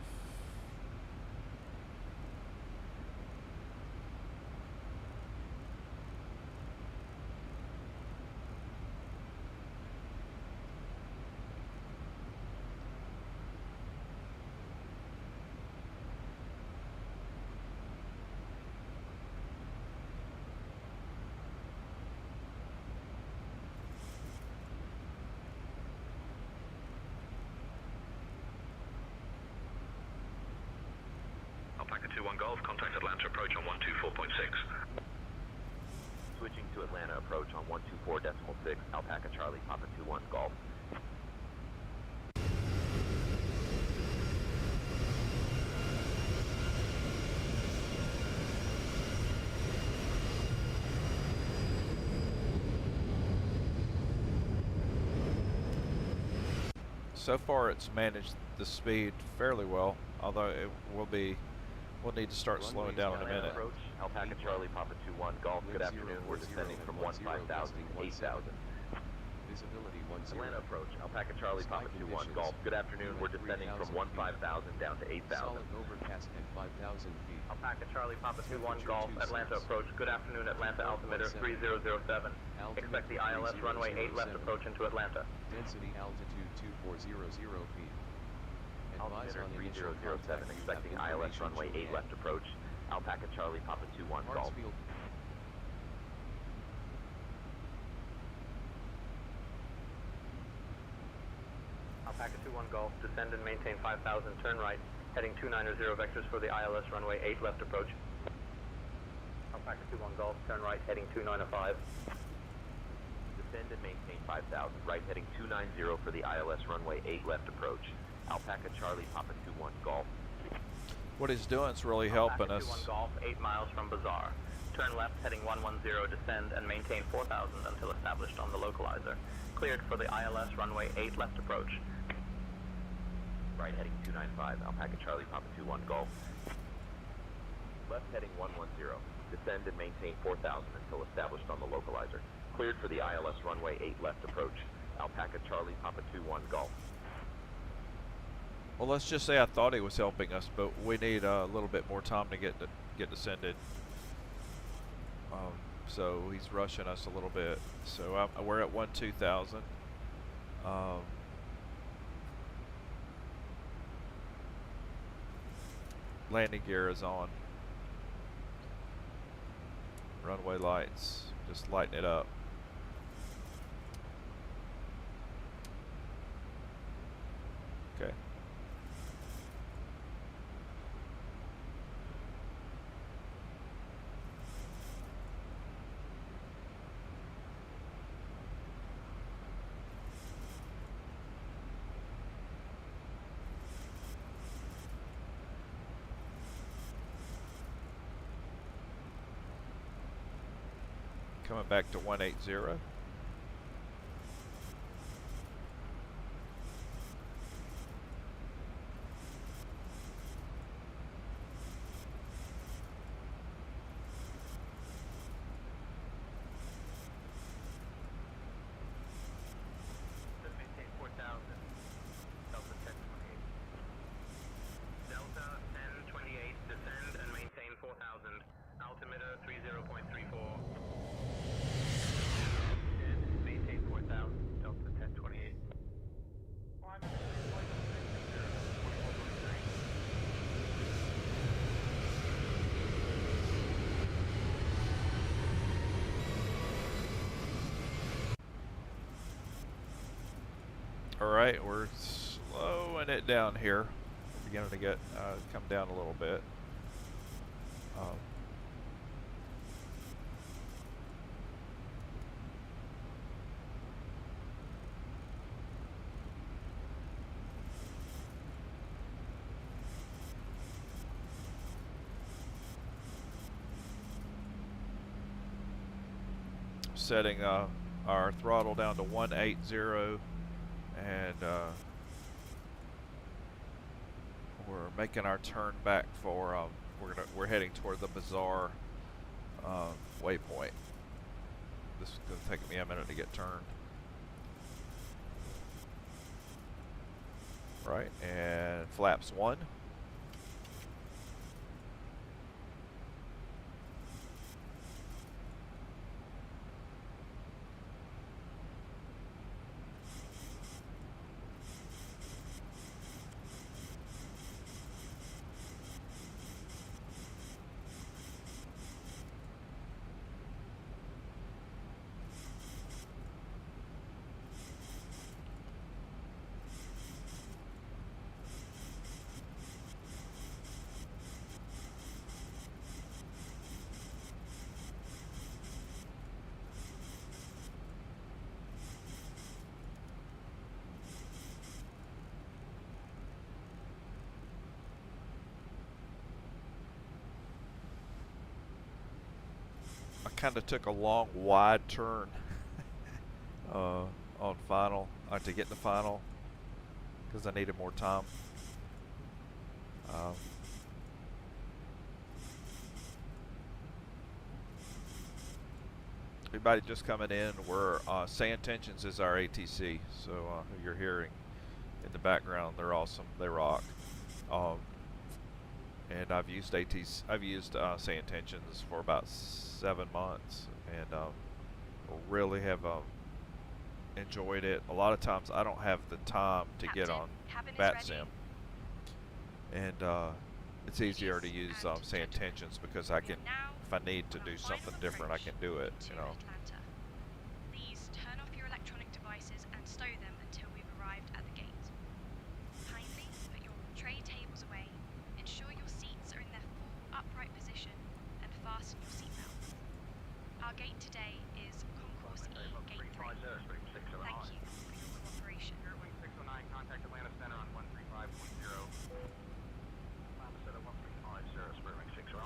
Golf, contact Atlanta approach on 124.6. Switching to Atlanta approach on 124.6, Alpaca Charlie, Papa 21 Golf. So far it's managed the speed fairly well, although it will be, we'll need to start slowing down in a minute. Approach, Alpaca Charlie, Papa 21 Golf. Good afternoon. We're descending from 15,000 to 8,000. Visibility 10. Atlanta approach, Alpaca Charlie, Papa 21 Golf. Good afternoon. We're descending from 15,000 down to 8,000. Solid overcast at 5,000 feet. Alpaca Charlie, Papa 21 Golf. Atlanta approach. Good afternoon, Atlanta altimeter 3007. Expect the ILS runway 8 left approach into Atlanta. Density altitude 2400 feet. Advise Altimeter on initial 3007. contact. Expecting ILS runway 8 left approach. Alpaca Charlie, Papa 21 Golf. Hartsfield. Alpaca 21 Golf, descend and maintain 5,000, turn right, heading 290 vectors for the ILS runway 8 left approach. Alpaca 21 Golf, turn right, heading 295. Descend and maintain 5,000, right heading 290 for the ILS runway 8 left approach. Alpaca Charlie, Papa 21 Golf. What he's doing is really helping Alpaca us. 21 Golf, 8 miles from Bazaar. Turn left, heading 110, descend and maintain 4,000 until established on the localizer. Cleared for the ILS runway 8 left approach. Right heading 295, Alpaca Charlie, Papa 21 Golf. Left heading 110, descend and maintain 4,000 until established on the localizer. Cleared for the ILS runway 8 left approach. Alpaca Charlie, Papa 21 Golf. Well, let's just say I thought he was helping us, but we need a little bit more time to get descended. So he's rushing us a little bit. So we're at 12,000. Landing gear is on. Runway lights, just lighten it up. Okay. Coming back to 180. Maintain 4,000. Delta 1028. Delta 1028, descend and maintain 4,000. Altimeter 30.34. And maintain 4,000. Delta 1028. Alright, we're slowing it down here. We're beginning to get come down a little bit. Setting our throttle down to 180, and we're making our turn back for we're heading toward the Bazaar waypoint. This is going to take me a minute to get turned. Right, and flaps 1. kind of took a long, wide turn on final, to get in the final, because I needed more time. Everybody just coming in, we're Say Intentions is our ATC, so who you're hearing in the background, they're awesome, they rock. And I've used Say Intentions for about 7 months, and really have enjoyed it. A lot of times I don't have the time to get on BatSim, and it's easier to use Say Intentions because I can, if I need to do something different, I can do it, you know. Please turn off your electronic devices and stow them until we've arrived at the gate. Kindly put your tray tables away, ensure your seats are in their full upright position, and fasten your seatbelts. Our gate today is Concourse E, Gate 3. Thank you for your cooperation. Airwing 609, contact Atlanta Center on 135.0. Atlanta Center 135.0, Spirit Wing 609.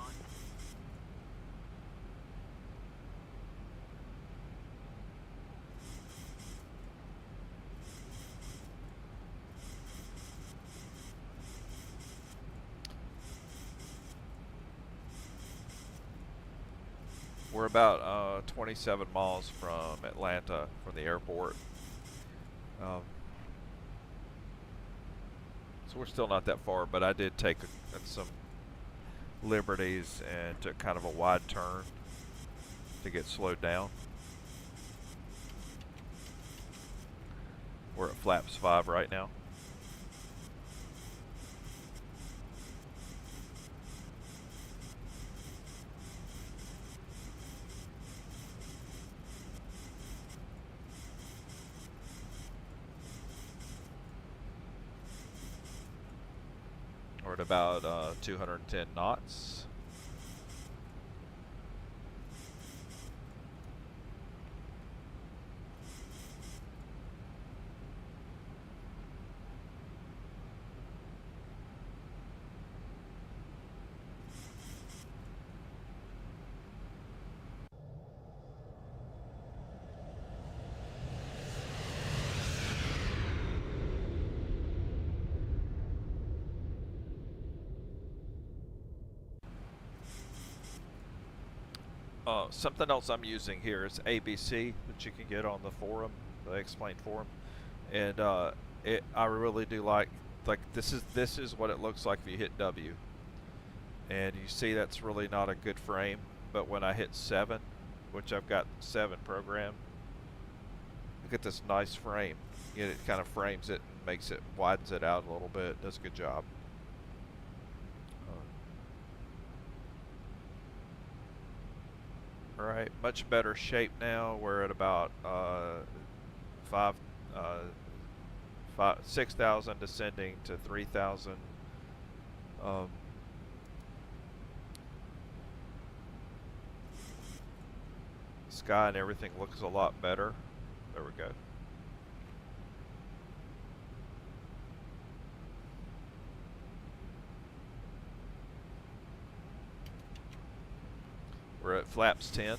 We're about 27 miles from Atlanta, from the airport. So we're still not that far, but I did take some liberties and took kind of a wide turn to get slowed down. We're at flaps 5 right now. We're at about 210 knots. Something else I'm using here is ABC that you can get on the forum, the XPlane forum, and I really do like this is what it looks like if you hit W, and you see that's really not a good frame, but when I hit 7, which I've got 7 programmed, look at this nice frame. It kind of frames it and makes it, widens it out a little bit, does a good job. Alright, much better shape now. We're at about 6,000 descending to 3,000. Sky and everything looks a lot better. There we go. We're at flaps 10.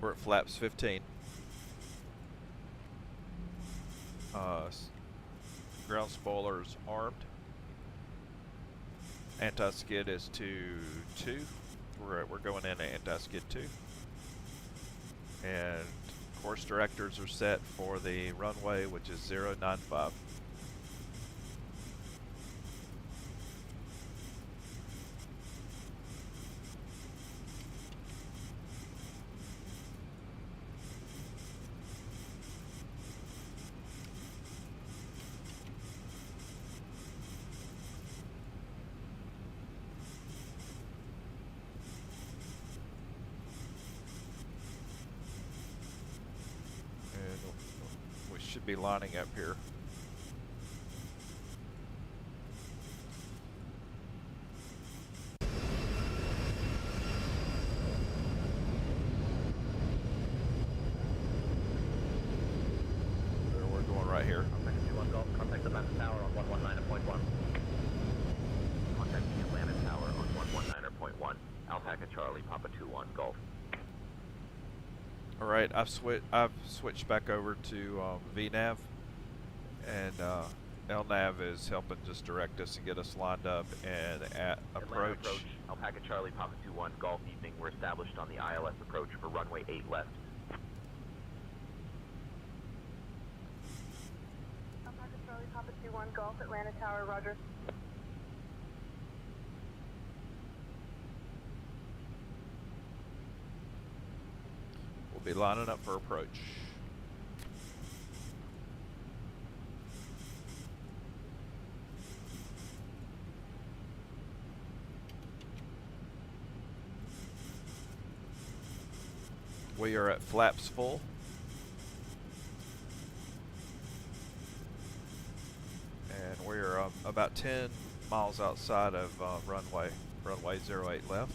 We're at flaps 15. Ground spoilers armed. Anti-skid is to 2. we're going in anti-skid 2. And course directors are set for the runway, which is 095. Should be lining up here. We're going right here. Contact 21 Golf, contact Atlanta Tower on 119.1. Contact the Atlanta Tower on 119.1. Alpaca Charlie, Papa 21 Golf. All right, I've switched back over to VNav, and LNav is helping just direct us and get us lined up and at approach. Alpaca Charlie, Papa 21 Golf evening. We're established on the ILS approach for runway 8 left. Alpaca Charlie, Papa 21 Golf, Atlanta Tower, roger. Be lining up for approach. We are at flaps full. And we're about 10 miles outside of runway 08 left.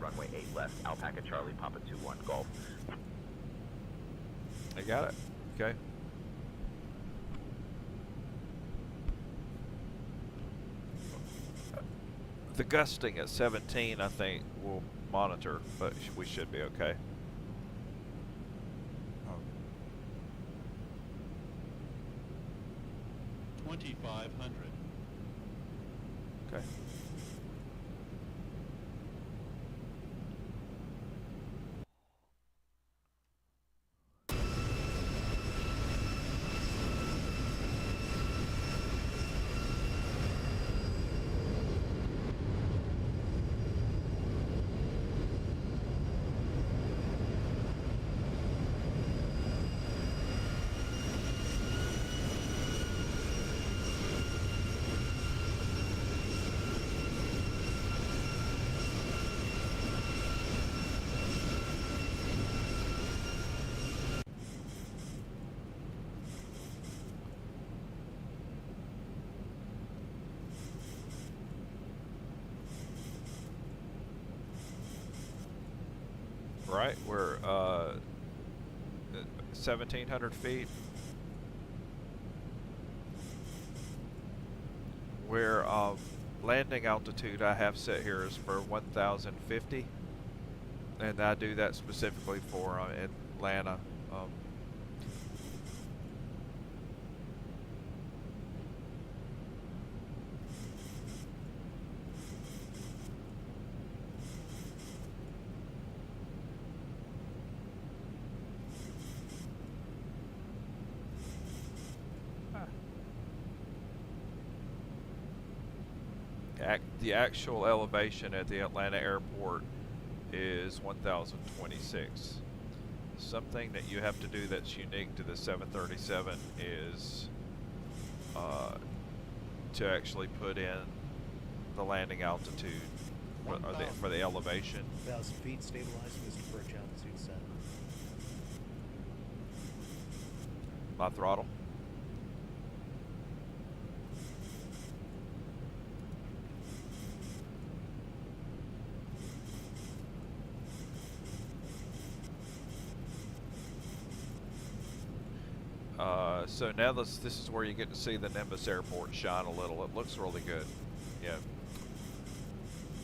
Runway 8 left, Alpaca Charlie, Papa 21 Golf. I got it. Okay. The gusting at 17, I think, we'll monitor, but we should be okay. 2,500. Okay. Right, we're 1,700 feet. Where landing altitude I have set here is for 1,050, and I do that specifically for Atlanta. The actual elevation at the Atlanta airport is 1,026. Something that you have to do that's unique to the 737 is to actually put in the landing altitude for the elevation. 1,000 feet, stabilized, Mr. Perch, altitude set. My throttle. So now this is where you get to see the Nimbus airport shine a little. It looks really good. Yeah.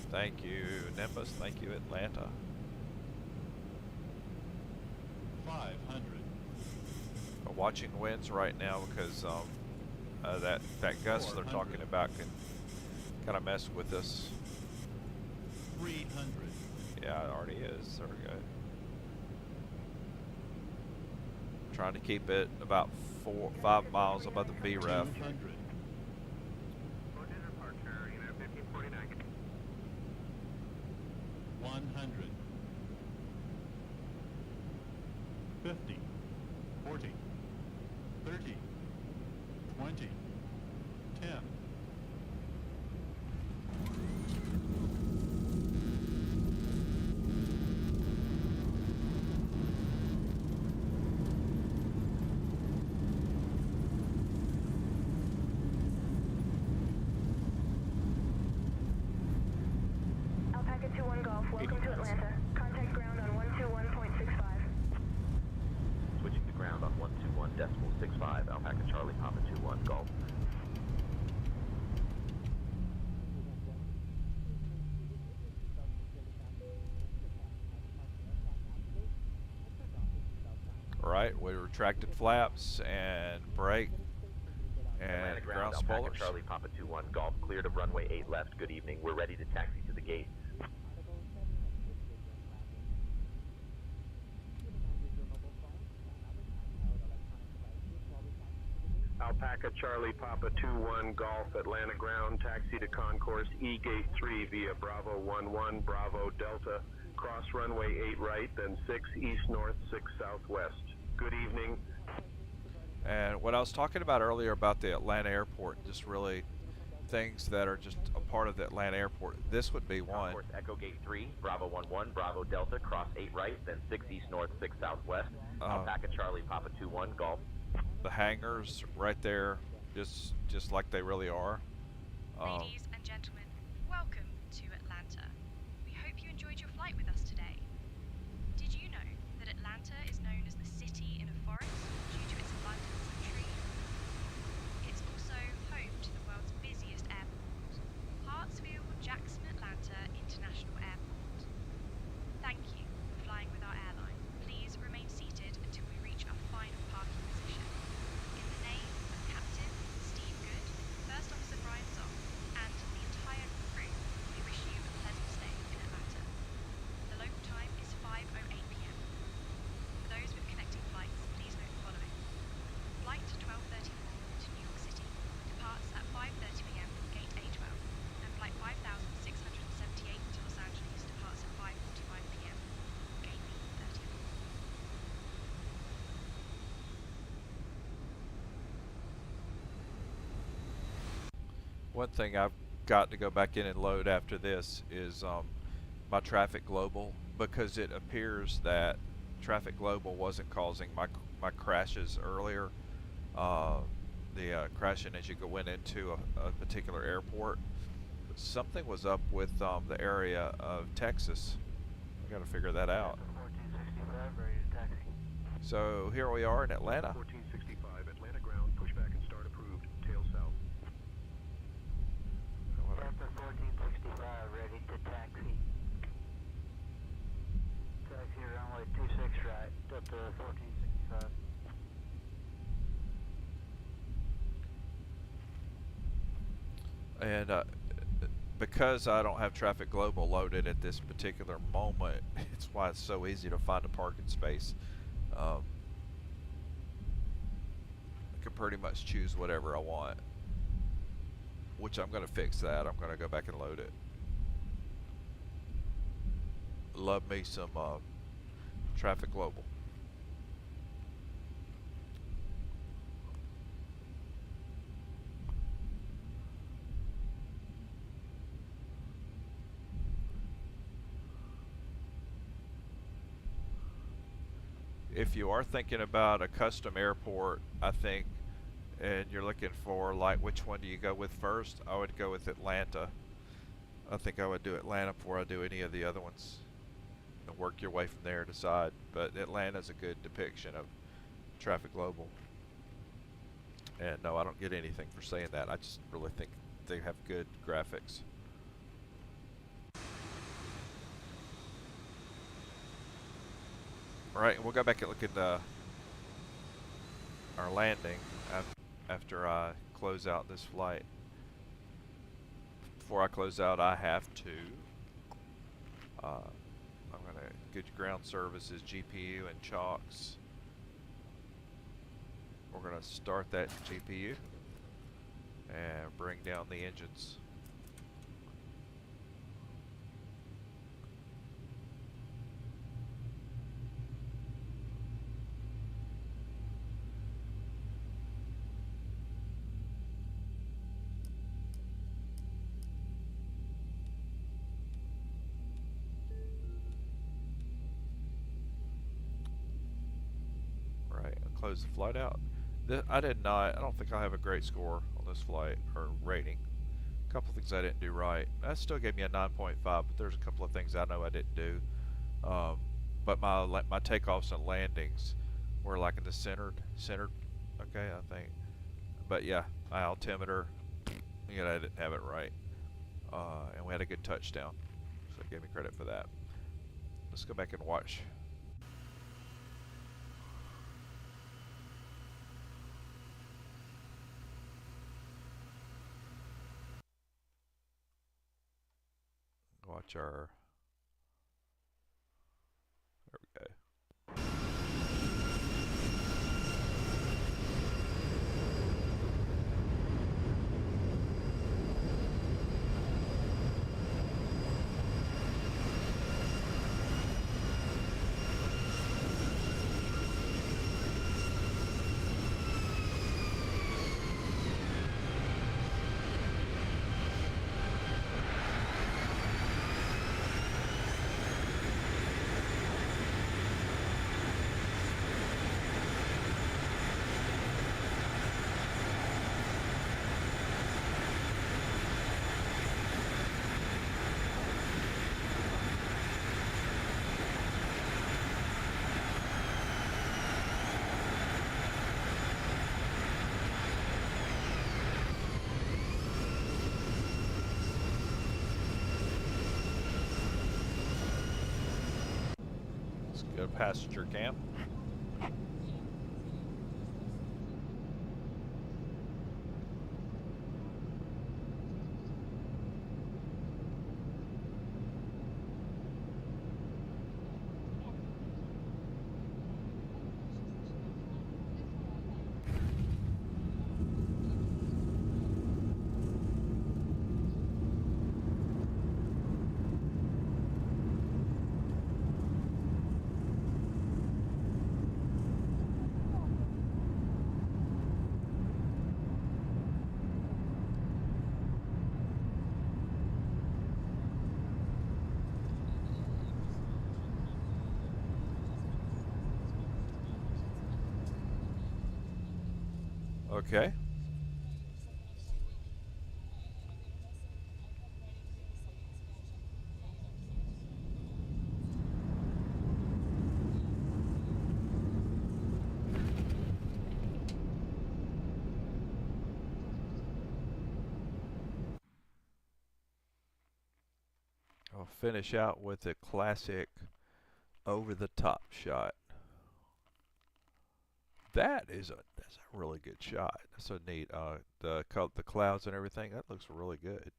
Thank you, Nimbus. Thank you, Atlanta. 500. We're watching winds right now because that gust they're talking about can kind of mess with us. 300. Yeah, it already is. There we go. Trying to keep it about 5 miles above the VREF. 200. Departure, 1549. 100. 50. 40. 30. 20. 10. Alpaca 2-1 Golf, welcome to Atlanta. Contact ground on 121.65. Switching to ground on 121.65, Alpaca Charlie Papa 2-1 Golf. Right, we retracted flaps and brake and ground Alpaca spoilers. Charlie Papa 2-1 Golf, cleared of runway 8 left. Good evening. We're ready to taxi to the gate. Alpaca Charlie Papa 2-1 Golf, Atlanta ground, taxi to concourse E Gate 3 via Bravo 11 Bravo Delta, cross runway 8 right, then 6 east north, 6 southwest. Good evening. And what I was talking about earlier about the Atlanta airport, just really things that are just a part of the Atlanta airport. This would be one. Concourse Echo Gate 3, Bravo 11 Bravo Delta, cross 8 right, then 6 east north, 6 southwest. Alpaca Charlie Papa 2-1 Golf. The hangars right there, just like they really are. Ladies and gentlemen, welcome to Atlanta. We hope you enjoyed your flight with us today. Did you know that Atlanta is known as the city in a forest due to its abundance of trees? It's also home to the world's busiest airport, Hartsfield-Jackson Atlanta International Airport. Thank you for flying with our airline. Please remain seated until we reach our final parking position. In the name of Captain Steve Good, First Officer Brian Zong, and the entire crew, we wish you a pleasant stay in Atlanta. The local time is 5:08 p.m. For those with connecting flights, please note the following. Flight 1234 to New York City departs at 5:30 p.m. gate A12, and flight 5678 to Los Angeles departs at 5:45 p.m. gate B34. One thing I've got to go back in and load after this is my Traffic Global, because it appears that Traffic Global wasn't causing my crashes earlier. The crashing as you go into a particular airport. But something was up with the area of Texas. I got to figure that out. 1465, ready to taxi. So here we are in Atlanta. 1465, Atlanta ground, pushback and start approved, tail south. Delta 1465, ready to taxi. Taxi runway 26 right, Delta 1465. And because I don't have Traffic Global loaded at this particular moment, it's why it's so easy to find a parking space. I can pretty much choose whatever I want, which I'm going to fix that. I'm going to go back and load it. Love me some Traffic Global. if you are thinking about a custom airport, I think, and you're looking for like which one do you go with first, I would go with Atlanta. I think I would do Atlanta before I do any of the other ones, and work your way from there, decide. But Atlanta's a good depiction of Traffic Global. And no, I don't get anything for saying that. I just really think they have good graphics. Alright, we'll go back and look at our landing after I close out this flight. Before I close out, I have to I'm gonna get ground services, GPU and chocks. We're gonna start that GPU and bring down the engines. Close the flight out. I don't think I have a great score on this flight, or rating. A couple things I didn't do right. That still gave me a 9.5, but there's a couple of things I know I didn't do. But my takeoffs and landings were like in the centered, okay, I think. But yeah, my altimeter, you know, I didn't have it right. And we had a good touchdown, so it gave me credit for that. Let's go back and watch. Watch our, there we go. Go to passenger cam. Okay. I'll finish out with a classic over-the-top shot. That's a really good shot. That's so neat. The clouds and everything, that looks really good.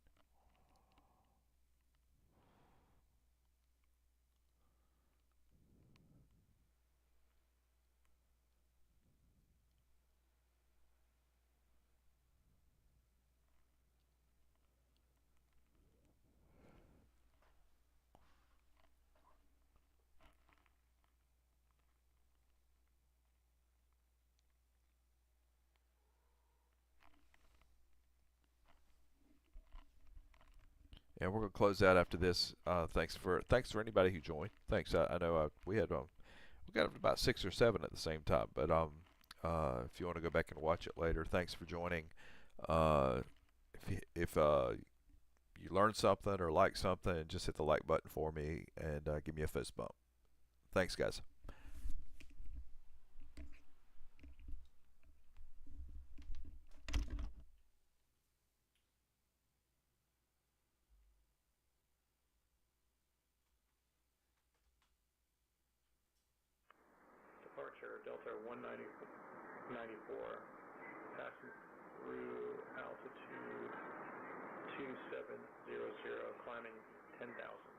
And we're gonna close out after this. Thanks for anybody who joined. Thanks. I know we had We got about 6 or 7 at the same time. But if you want to go back and watch it later, thanks for joining. If you learned something or like something, just hit the like button for me and give me a fist bump. Thanks, guys. Departure Delta 194, passing through altitude 2700, climbing 10,000.